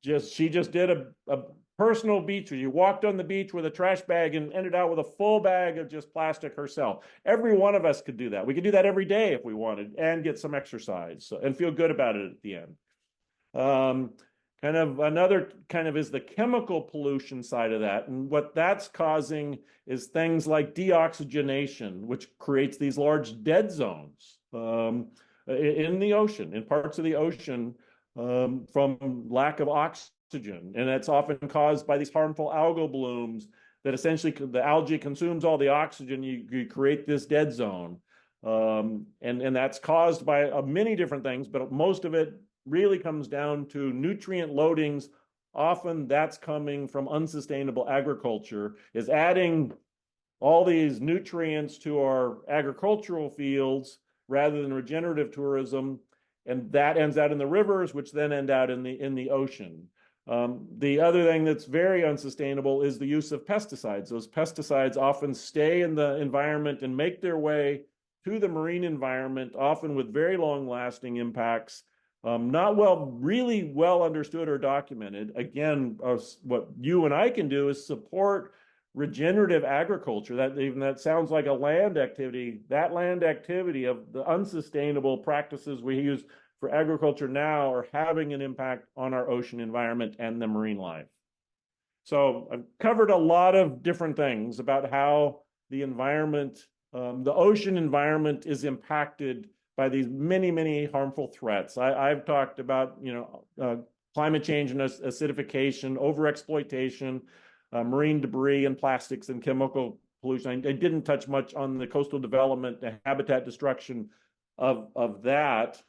she just did a personal beach where you walked on the beach with a trash bag and ended out with a full bag of just plastic herself. Every one of us could do that. We could do that every day if we wanted and get some exercise and feel good about it at the end. Another is the chemical pollution side of that. And what that's causing is things like deoxygenation, which creates these large dead zones in the ocean, in parts of the ocean, from lack of oxygen. And that's often caused by these harmful algal blooms that essentially the algae consumes all the oxygen. You create this dead zone. And that's caused by many different things, but most of it really comes down to nutrient loadings. Often that's coming from unsustainable agriculture, is adding all these nutrients to our agricultural fields rather than regenerative tourism. And that ends out in the rivers, which then end out in the ocean. The other thing that's very unsustainable is the use of pesticides. Those pesticides often stay in the environment and make their way to the marine environment, often with very long-lasting impacts. Not really well understood or documented. Again, what you and I can do is support regenerative agriculture. That sounds like a land activity. That land activity of the unsustainable practices we use for agriculture now are having an impact on our ocean environment and the marine life. So I've covered a lot of different things about how the environment, the ocean environment, is impacted by these many, many harmful threats. I've talked about, climate change and acidification, overexploitation, marine debris and plastics and chemical pollution. I didn't touch much on the coastal development, the habitat destruction of that.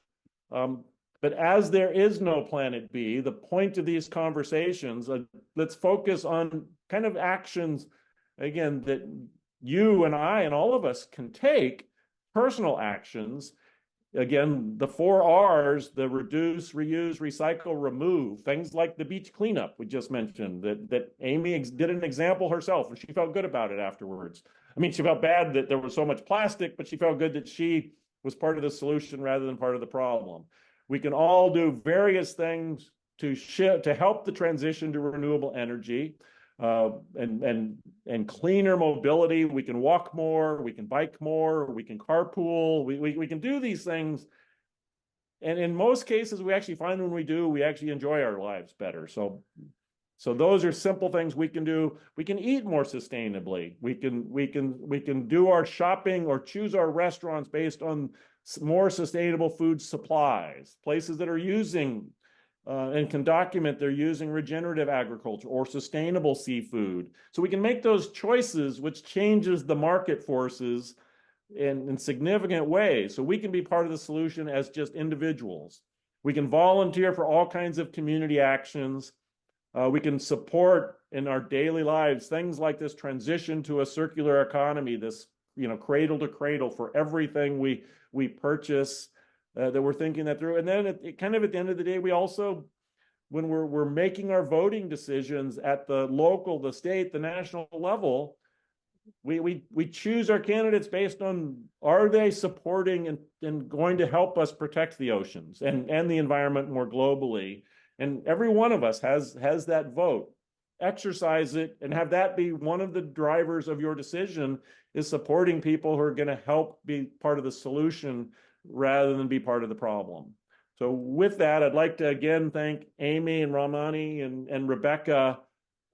But as there is no planet B, the point of these conversations, let's focus on kind of actions, again, that you and I and all of us can take, personal actions. Again, the 4 R's, the reduce, reuse, recycle, remove, things like the beach cleanup we just mentioned, that Amy did an example herself, and she felt good about it afterwards. I mean, she felt bad that there was so much plastic, but she felt good that she was part of the solution rather than part of the problem. We can all do various things to help the transition to renewable energy. And cleaner mobility. We can walk more, we can bike more, we can carpool, we can do these things. And in most cases, we actually find when we do, we actually enjoy our lives better. So those are simple things we can do. We can eat more sustainably. We can do our shopping or choose our restaurants based on more sustainable food supplies, places that are using and can document they're using regenerative agriculture or sustainable seafood. So we can make those choices, which changes the market forces in significant ways. So we can be part of the solution as just individuals. We can volunteer for all kinds of community actions. We can support in our daily lives things like this transition to a circular economy, this cradle to cradle for everything we purchase. That we're thinking that through. And then at the end of the day, we also, when we're making our voting decisions at the local, the state, the national level, we choose our candidates based on, are they supporting and going to help us protect the oceans and the environment more globally. And every one of us has that vote. Exercise it and have that be one of the drivers of your decision, is supporting people who are going to help be part of the solution rather than be part of the problem. So with that, I'd like to again thank Amy and Ramani and Rebecca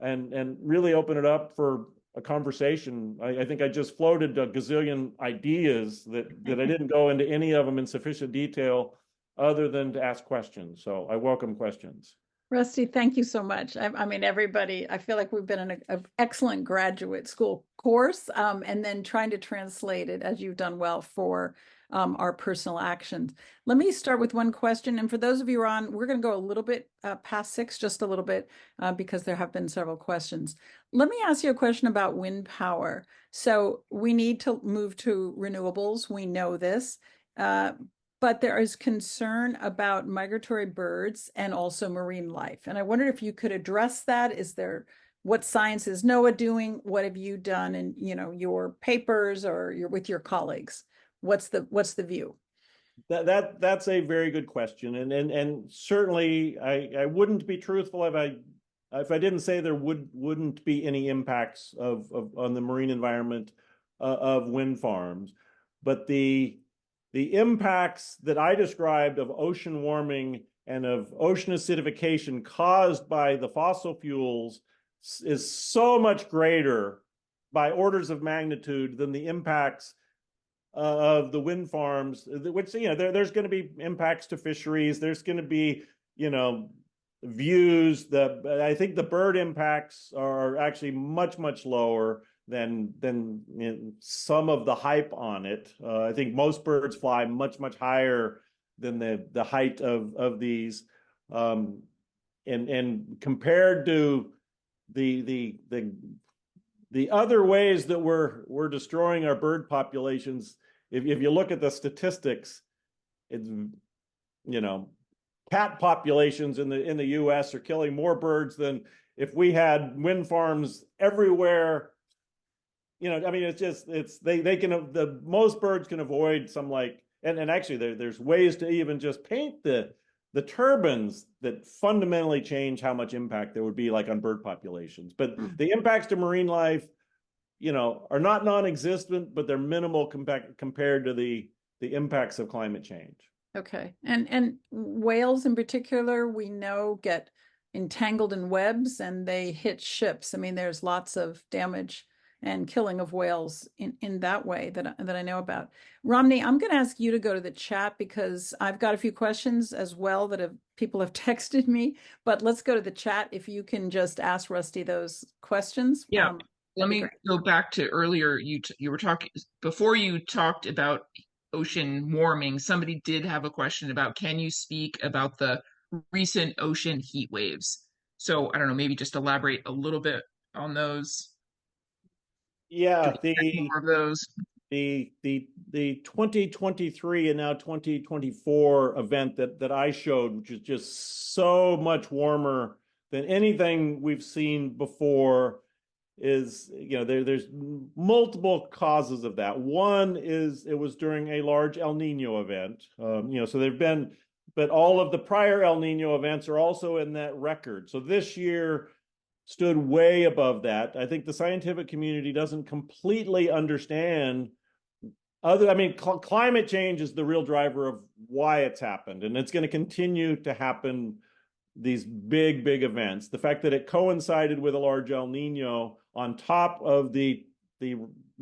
and really open it up for a conversation. I think I just floated a gazillion ideas that I didn't go into any of them in sufficient detail other than to ask questions. So I welcome questions. Rusty, thank you so much. I mean, everybody, I feel like we've been in an excellent graduate school course, and then trying to translate it, as you've done well, for our personal actions. Let me start with one question. And for those of you who are on, we're going to go a little bit past 6, just a little bit, because there have been several questions. Let me ask you a question about wind power. So we need to move to renewables. We know this. But there is concern about migratory birds and also marine life. And I wondered if you could address that. What science is NOAA doing? What have you done in, your papers or with your colleagues? What's the view? That's a very good question. And certainly I wouldn't be truthful if I didn't say there wouldn't be any impacts on the marine environment of wind farms. But the impacts that I described of ocean warming and of ocean acidification caused by the fossil fuels is so much greater by orders of magnitude than the impacts of the wind farms, which, there's going to be impacts to fisheries. There's going to be, views. I think the bird impacts are actually much, much lower than some of the hype on it. I think most birds fly much, much higher than the height of these. And compared to the other ways that we're destroying our bird populations, if you look at the statistics, it's, cat populations in the US are killing more birds than if we had wind farms everywhere. Most birds can avoid some and actually there's ways to even just paint the turbines that fundamentally change how much impact there would be on bird populations. But the impacts to marine life, are not non-existent, but they're minimal compared to the impacts of climate change. Okay. And whales in particular, we know, get entangled in webs and they hit ships. I mean, there's lots of damage and killing of whales in that way that I know about. Romney, I'm going to ask you to go to the chat because I've got a few questions as well that people have texted me, but let's go to the chat. If you can just ask Rusty those questions. Yeah. Let me go back to earlier. You were talking before you talked about ocean warming. Somebody did have a question about, can you speak about the recent ocean heat waves? So I don't know, maybe just elaborate a little bit on those. Yeah, more of those. The 2023 and now 2024 event that I showed, which is just so much warmer than anything we've seen before, is, there's multiple causes of that. One is it was during a large El Nino event. So there've been, but all of the prior El Nino events are also in that record. So this year stood way above that. I think the scientific community doesn't completely understand climate change is the real driver of why it's happened, and it's going to continue to happen, these big events. The fact that it coincided with a large El Nino on top of you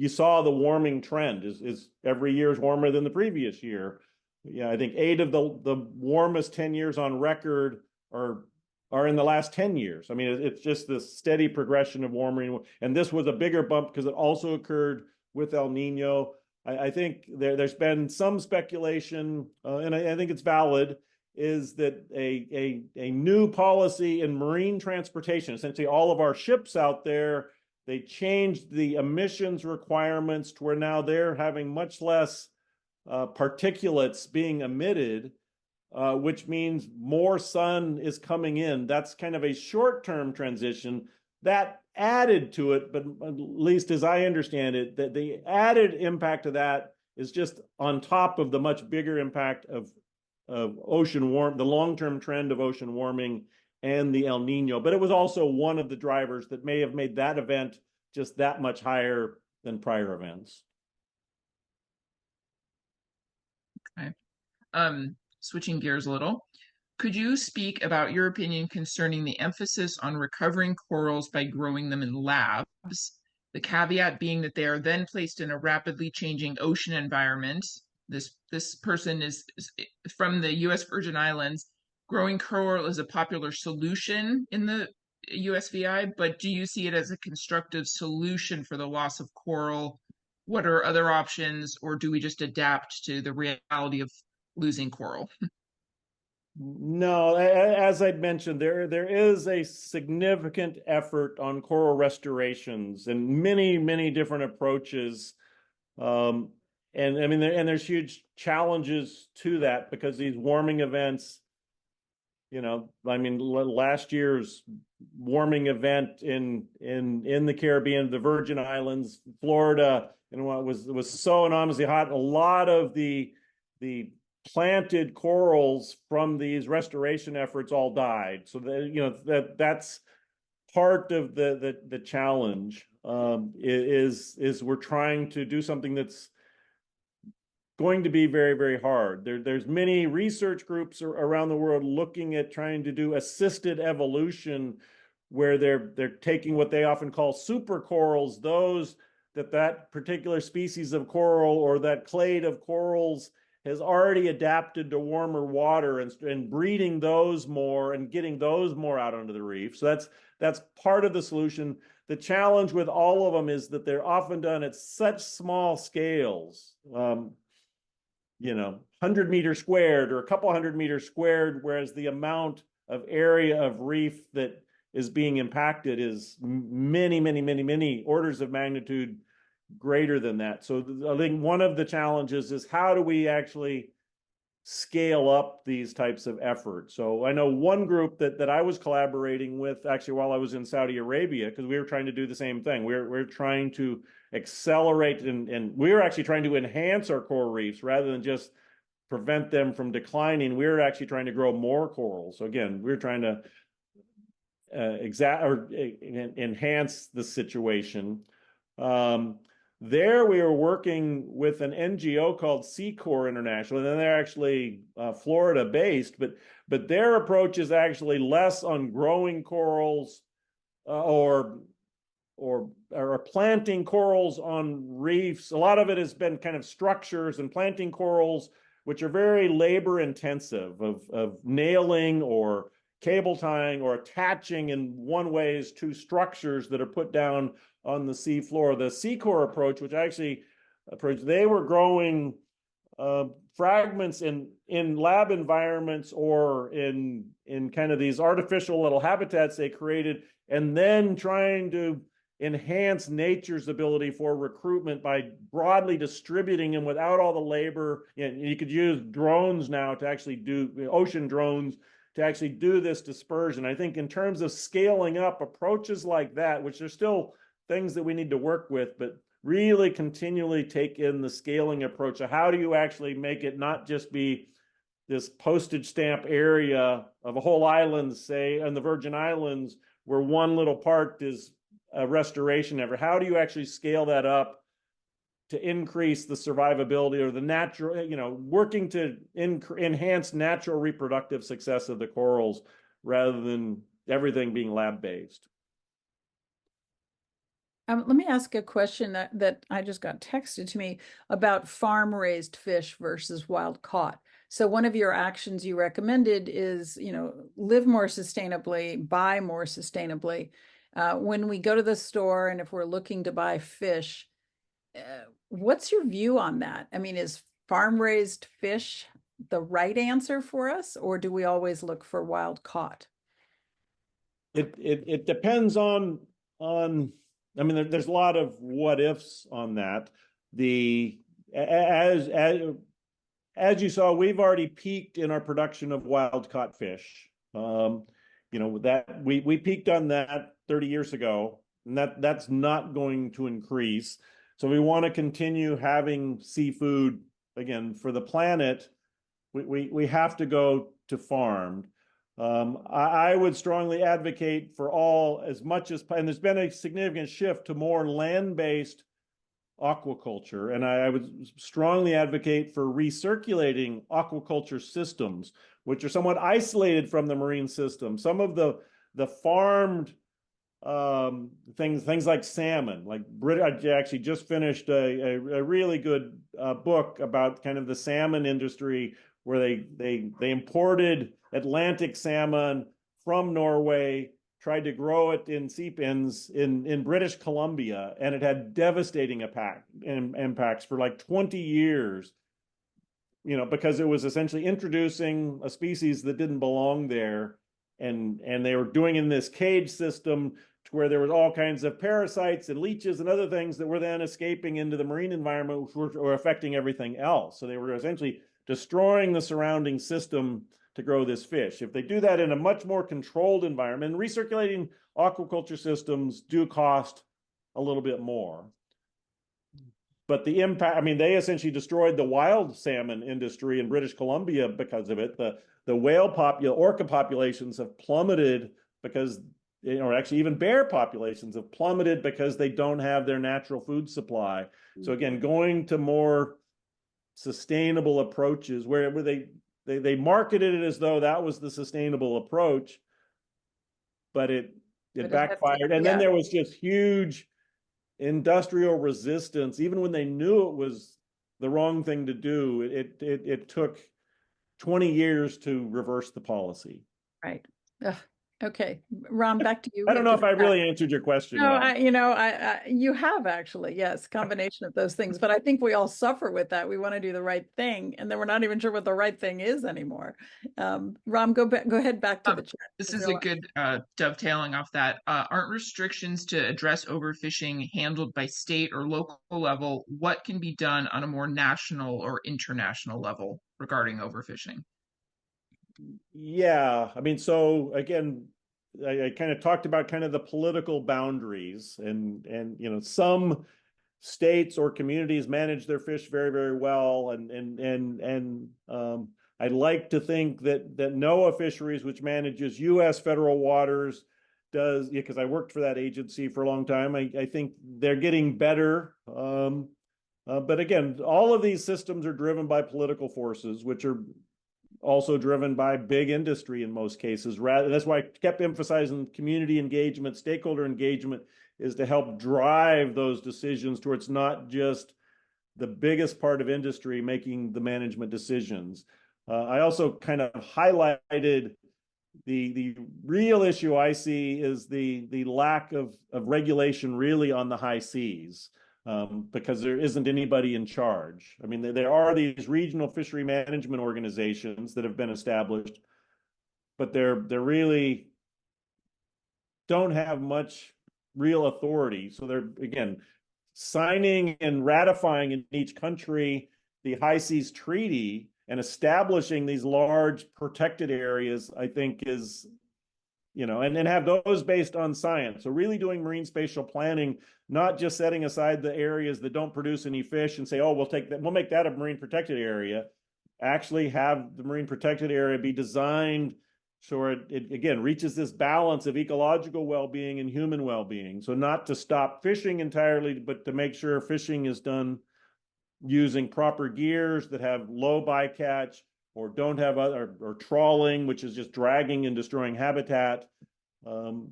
saw the warming trend is every year is warmer than the previous year. Yeah, I think 8 of the warmest 10 years on record are in the last 10 years. I mean, it's just this steady progression of warming. And this was a bigger bump because it also occurred with El Nino. I think there's been some speculation, and I think it's valid, is that a new policy in marine transportation, essentially all of our ships out there, they changed the emissions requirements to where now they're having much less particulates being emitted, which means more sun is coming in. That's kind of a short-term transition that added to it, but at least as I understand it, that the added impact of that is just on top of the much bigger impact of ocean warming, the long-term trend of ocean warming and the El Nino. But it was also one of the drivers that may have made that event just that much higher than prior events. Okay. Switching gears a little, could you speak about your opinion concerning the emphasis on recovering corals by growing them in labs The caveat being that they are then placed in a rapidly changing ocean environment. This person is from the U.S. Virgin Islands. Growing coral is a popular solution in the USVI, but do you see it as a constructive solution for the loss of coral? What are other options, or do we just adapt to the reality of losing coral? No, as I'd mentioned, there is a significant effort on coral restorations and many different approaches. And I mean, there's huge challenges to that because these warming events, I mean, last year's warming event in the Caribbean, the Virgin Islands, Florida, was so enormously hot. A lot of the planted corals from these restoration efforts all died. So that's part of the challenge. Is we're trying to do something that's going to be very hard. There's many research groups around the world looking at trying to do assisted evolution, where they're taking what they often call super corals, those that particular species of coral or that clade of corals has already adapted to warmer water and breeding those more and getting those more out onto the reef. So that's part of the solution. The challenge with all of them is that they're often done at such small scales. 100 meters squared or a couple 100 meters squared, whereas the amount of area of reef that is being impacted is many orders of magnitude greater than that. So I think one of the challenges is how do we actually scale up these types of efforts? So I know one group that I was collaborating with actually while I was in Saudi Arabia, because we were trying to do the same thing. We're trying to accelerate and we're actually trying to enhance our coral reefs rather than just prevent them from declining. We're actually trying to grow more corals. So again, we're trying to enhance the situation. There we were working with an NGO called Seacorps International, and then they're actually Florida based, but their approach is actually less on growing corals or planting corals on reefs. A lot of it has been kind of structures and planting corals, which are very labor intensive of nailing or cable tying or attaching in one ways to structures that are put down on the sea floor. The Seacorps approach, they were growing fragments in lab environments or in kind of these artificial little habitats they created, and then trying to enhance nature's ability for recruitment by broadly distributing them without all the labor. You could use drones now to actually do ocean drones to actually do this dispersion. I think in terms of scaling up approaches like that, which are still things that we need to work with, but really continually take in the scaling approach of how do you actually make it not just be this postage stamp area of a whole island, say, in the Virgin Islands, where one little part is a restoration effort. How do you actually scale that up to increase the survivability or the natural, working to enhance natural reproductive success of the corals rather than everything being lab-based? Let me ask a question that I just got texted to me about farm-raised fish versus wild caught. So one of your actions you recommended is, live more sustainably, buy more sustainably. When we go to the store and if we're looking to buy fish, what's your view on that? I mean, is farm-raised fish the right answer for us, or do we always look for wild caught? It depends on. I mean, there's a lot of what ifs on that. As you saw, we've already peaked in our production of wild caught fish. That we peaked on that 30 years ago, and that's not going to increase. So we want to continue having seafood. Again, for the planet, we have to go to farmed. I would strongly advocate for and there's been a significant shift to more land-based aquaculture, and I would strongly advocate for recirculating aquaculture systems, which are somewhat isolated from the marine system. Some of the farmed things like salmon. Like I actually just finished a really good book about kind of the salmon industry, where they imported Atlantic salmon from Norway, tried to grow it in sea pens in British Columbia, and it had devastating impacts for like 20 years. Because it was essentially introducing a species that didn't belong there, and they were doing in this cage system to where there was all kinds of parasites and leeches and other things that were then escaping into the marine environment, which were affecting everything else. So they were essentially destroying the surrounding system to grow this fish. If they do that in a much more controlled environment, recirculating aquaculture systems do cost a little bit more. But the impact, they essentially destroyed the wild salmon industry in British Columbia because of it. The orca populations have plummeted because, or actually even bear populations have plummeted because they don't have their natural food supply. So again, going to more sustainable approaches where they marketed it as though that was the sustainable approach, but it backfired. And then there was just huge industrial resistance, even when they knew it was the wrong thing to do. It took 20 years to reverse the policy. Right. Okay, Ram, back to you. I don't know if I really answered your question. No, you have actually, yes, combination of those things. But I think we all suffer with that. We want to do the right thing, and then we're not even sure what the right thing is anymore. Ram, go ahead back to the chat. This is a good dovetailing off that. Aren't restrictions to address overfishing handled by state or local level? What can be done on a more national or international level regarding overfishing? Yeah, so again, I kind of talked about kind of the political boundaries, and some states or communities manage their fish very, very well, and I'd like to think that NOAA Fisheries, which manages U.S. federal waters, does, because I worked for that agency for a long time. I think they're getting better. But again, all of these systems are driven by political forces, which are also driven by big industry in most cases. That's why I kept emphasizing community engagement, stakeholder engagement, is to help drive those decisions towards not just the biggest part of industry making the management decisions. I also kind of highlighted the real issue I see is the lack of regulation really on the high seas. Because there isn't anybody in charge. There are these regional fishery management organizations that have been established, but they're really don't have much real authority. So they're, again, signing and ratifying in each country the High Seas Treaty and establishing these large protected areas, I think is, and have those based on science. So really doing marine spatial planning, not just setting aside the areas that don't produce any fish and say, oh, we'll make that a marine protected area. Actually have the marine protected area be designed so it again reaches this balance of ecological well-being and human well-being. So not to stop fishing entirely, but to make sure fishing is done using proper gears that have low bycatch, or don't have or trawling, which is just dragging and destroying habitat, and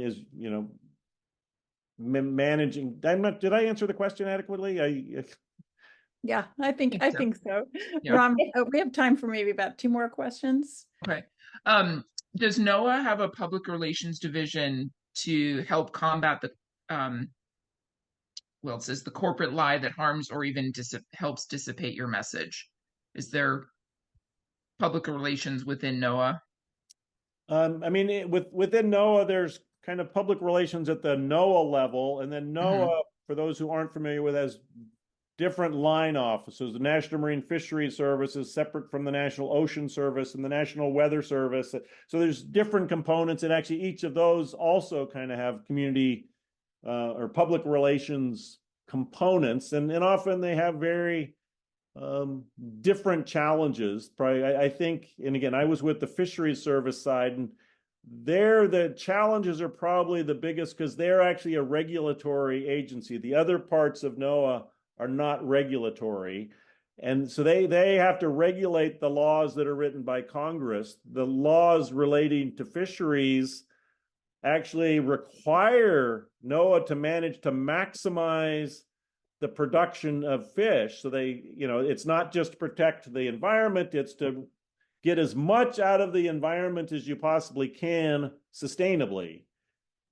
is managing. Did I answer the question adequately? Yeah, I think so. Yeah. Ram, we have time for maybe about 2 more questions. Okay. Does NOAA have a public relations division to help combat the it says the corporate lie that harms or even helps dissipate your message? Is there public relations within NOAA? Within NOAA, there's kind of public relations at the NOAA level, and then NOAA, for those who aren't familiar with, has different line offices. The National Marine Fisheries Service is separate from the National Ocean Service and the National Weather Service. So there's different components, and actually each of those also kind of have community or public relations components, and often they have very different challenges. Probably, I think, and again, I was with the Fisheries Service side, and the challenges are probably the biggest because they're actually a regulatory agency. The other parts of NOAA are not regulatory. And so they have to regulate the laws that are written by Congress. The laws relating to fisheries actually require NOAA to manage to maximize the production of fish. So they, it's not just to protect the environment, it's to get as much out of the environment as you possibly can sustainably.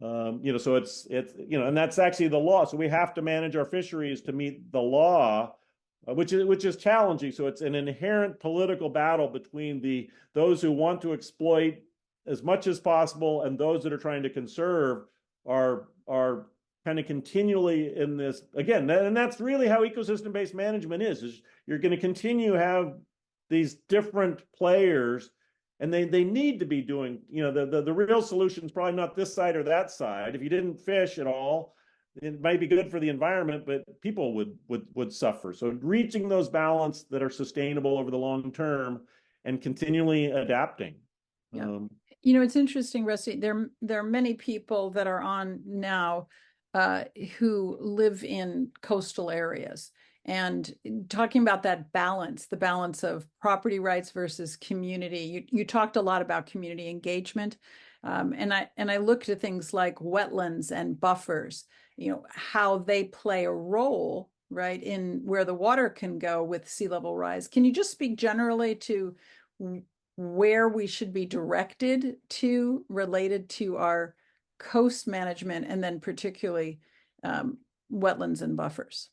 So it's and that's actually the law. So we have to manage our fisheries to meet the law, which is challenging. So it's an inherent political battle between those who want to exploit as much as possible and those that are trying to conserve are kind of continually in this again. And that's really how ecosystem-based management is you're going to continue to have these different players, and they need to be doing, the real solution is probably not this side or that side. If you didn't fish at all, it might be good for the environment, but people would suffer. So reaching those balance that are sustainable over the long term and continually adapting. Yeah. It's interesting, Rusty, there are many people that are on now who live in coastal areas. And talking about that balance, the balance of property rights versus community, you talked a lot about community engagement. And I looked at things like wetlands and buffers, how they play a role, right, in where the water can go with sea level rise. Can you just speak generally to where we should be directed to related to our coast management, and then particularly wetlands and buffers?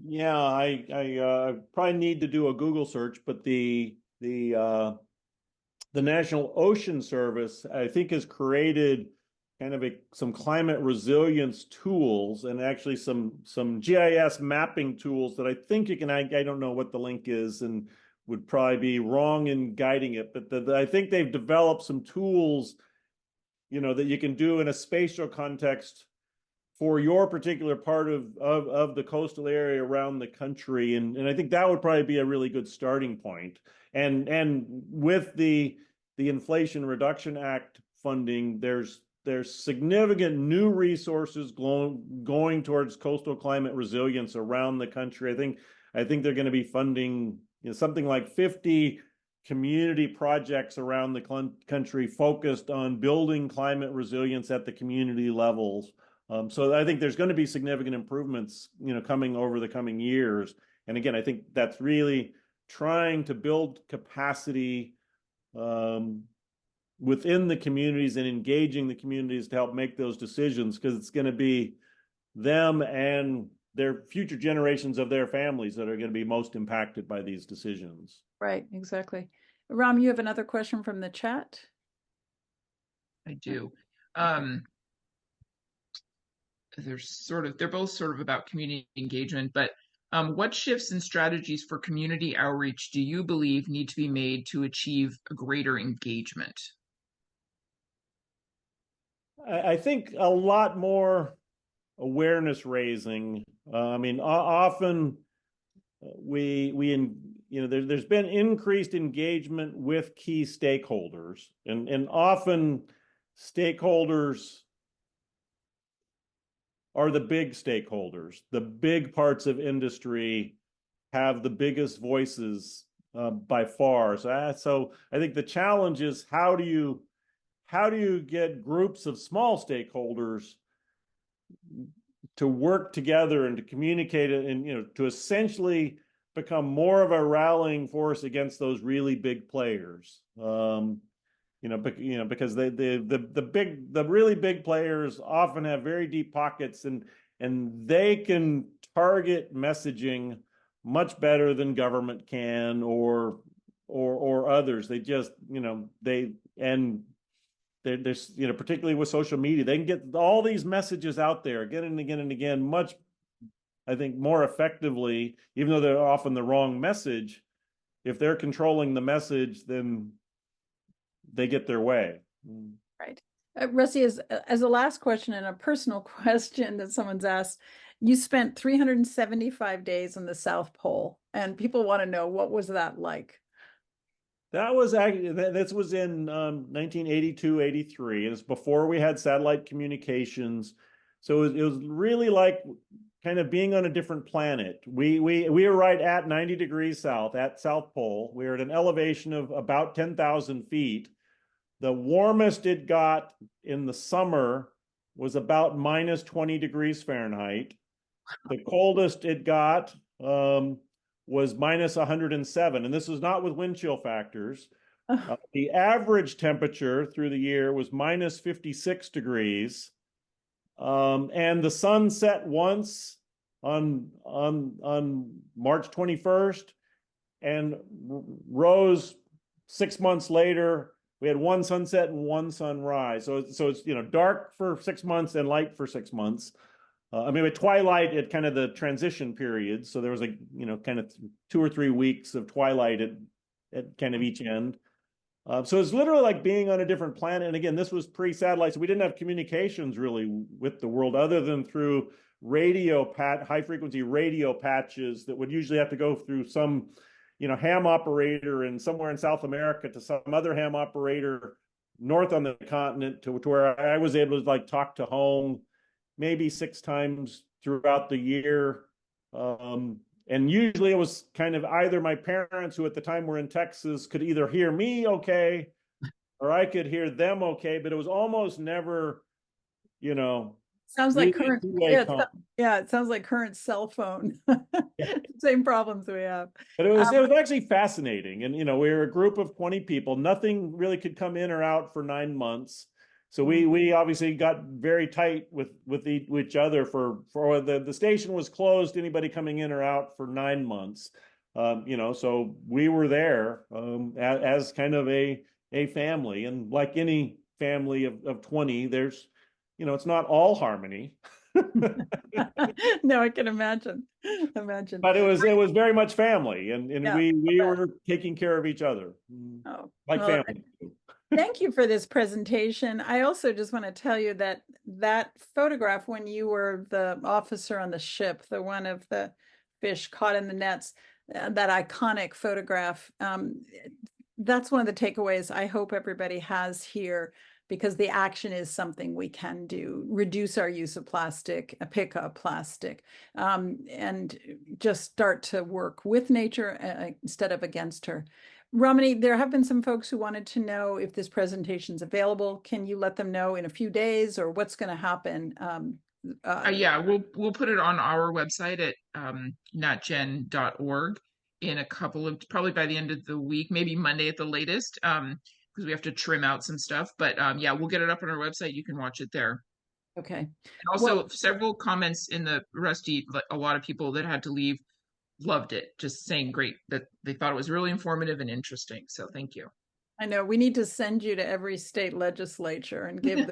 Yeah, I probably need to do a Google search, but the National Ocean Service, I think, has created kind of some climate resilience tools and actually some GIS mapping tools that I think you can. I don't know what the link is and would probably be wrong in guiding it, but I think they've developed some tools, that you can do in a spatial context for your particular part of the coastal area around the country. And I think that would probably be a really good starting point. And with the Inflation Reduction Act funding, there's significant new resources going towards coastal climate resilience around the country. I think they're going to be funding something like 50 community projects around the country focused on building climate resilience at the community levels. So I think there's going to be significant improvements, coming over the coming years. And again, I think that's really trying to build capacity within the communities and engaging the communities to help make those decisions, because it's going to be them and their future generations of their families that are going to be most impacted by these decisions. Right, exactly. Ram, you have another question from the chat? I do. They're both sort of about community engagement, but what shifts and strategies for community outreach do you believe need to be made to achieve a greater engagement? I think a lot more awareness raising. Often there's been increased engagement with key stakeholders, and often stakeholders are the big stakeholders. The big parts of industry have the biggest voices by far. So I think the challenge is how do you get groups of small stakeholders to work together and to communicate it, and to essentially become more of a rallying force against those really big players. Because the really big players often have very deep pockets, and they can target messaging much better than government can or others. They just, there's, particularly with social media, they can get all these messages out there again and again and again, much, I think, more effectively, even though they're often the wrong message. If they're controlling the message, then they get their way. Right. Rusty, as a last question and a personal question that someone's asked, you spent 375 days on the South Pole, and people want to know, what was that like? This was in 1982, 83. It was before we had satellite communications. So it was really like kind of being on a different planet. We were right at 90 degrees south at South Pole. We were at an elevation of about 10,000 feet. The warmest it got in the summer was about minus 20 degrees Fahrenheit. The coldest it got was minus 107. And this is not with wind chill factors. The average temperature through the year was minus 56 degrees. And the sun set once on March 21st and rose 6 months later. We had one sunset and one sunrise. So it's dark for 6 months and light for 6 months. I mean, with twilight at kind of the transition period. So there was kind of 2 or 3 weeks of twilight at kind of each end. So it's literally like being on a different planet. And again, this was pre-satellite, so we didn't have communications really with the world other than through high frequency radio patches that would usually have to go through some ham operator somewhere in South America to some other ham operator north on the continent to where I was able to talk to home maybe 6 times throughout the year. And usually it was kind of either my parents, who at the time were in Texas, could either hear me okay, or I could hear them okay, but it was almost never, Sounds like current, it sounds like current cell phone. Same problems we have. But it was actually fascinating. And, we were a group of 20 people. Nothing really could come in or out for 9 months. So we obviously got very tight with each other for the station was closed, anybody coming in or out for 9 months. So we were there as kind of a family. And like any family of 20, there's, it's not all harmony. No, I can imagine. But it was very much family, and we were taking care of each other. Family. Thank you for this presentation. I also just want to tell you that photograph when you were the officer on the ship, the one of the fish caught in the nets, that iconic photograph, that's one of the takeaways I hope everybody has here, because the action is something we can do. Reduce our use of plastic, pick up plastic, and just start to work with nature instead of against her. Ramani, there have been some folks who wanted to know if this presentation is available. Can you let them know in a few days, or what's going to happen? Yeah, we'll put it on our website at natgen.org in a couple of, probably by the end of the week, maybe Monday at the latest, because we have to trim out some stuff. But yeah, we'll get it up on our website. You can watch it there. Okay. And also, several comments in the Rusty, a lot of people that had to leave loved it, just saying great, that they thought it was really informative and interesting. So thank you. I know we need to send you to every state legislature and give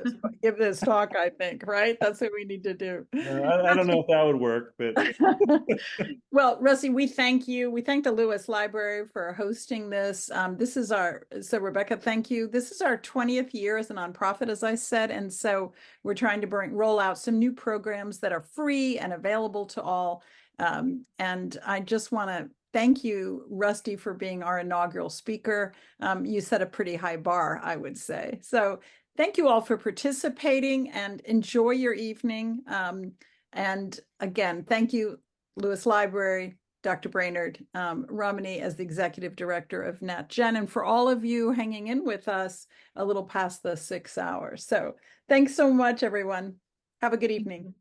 this talk, I think, right? That's what we need to do. I don't know if that would work, but well, Rusty, we thank you. We thank the Lewes Library for hosting this. So Rebecca, thank you. This is our 20th year as a nonprofit, as I said, and so we're trying to roll out some new programs that are free and available to all. And I just want to thank you, Rusty, for being our inaugural speaker. You set a pretty high bar, I would say. So thank you all for participating, and enjoy your evening. And again, thank you, Lewes Library, Dr. Brainard, Ramani as the Executive Director of NatGen, and for all of you hanging in with us a little past the 6 hours. So thanks so much, everyone. Have a good evening.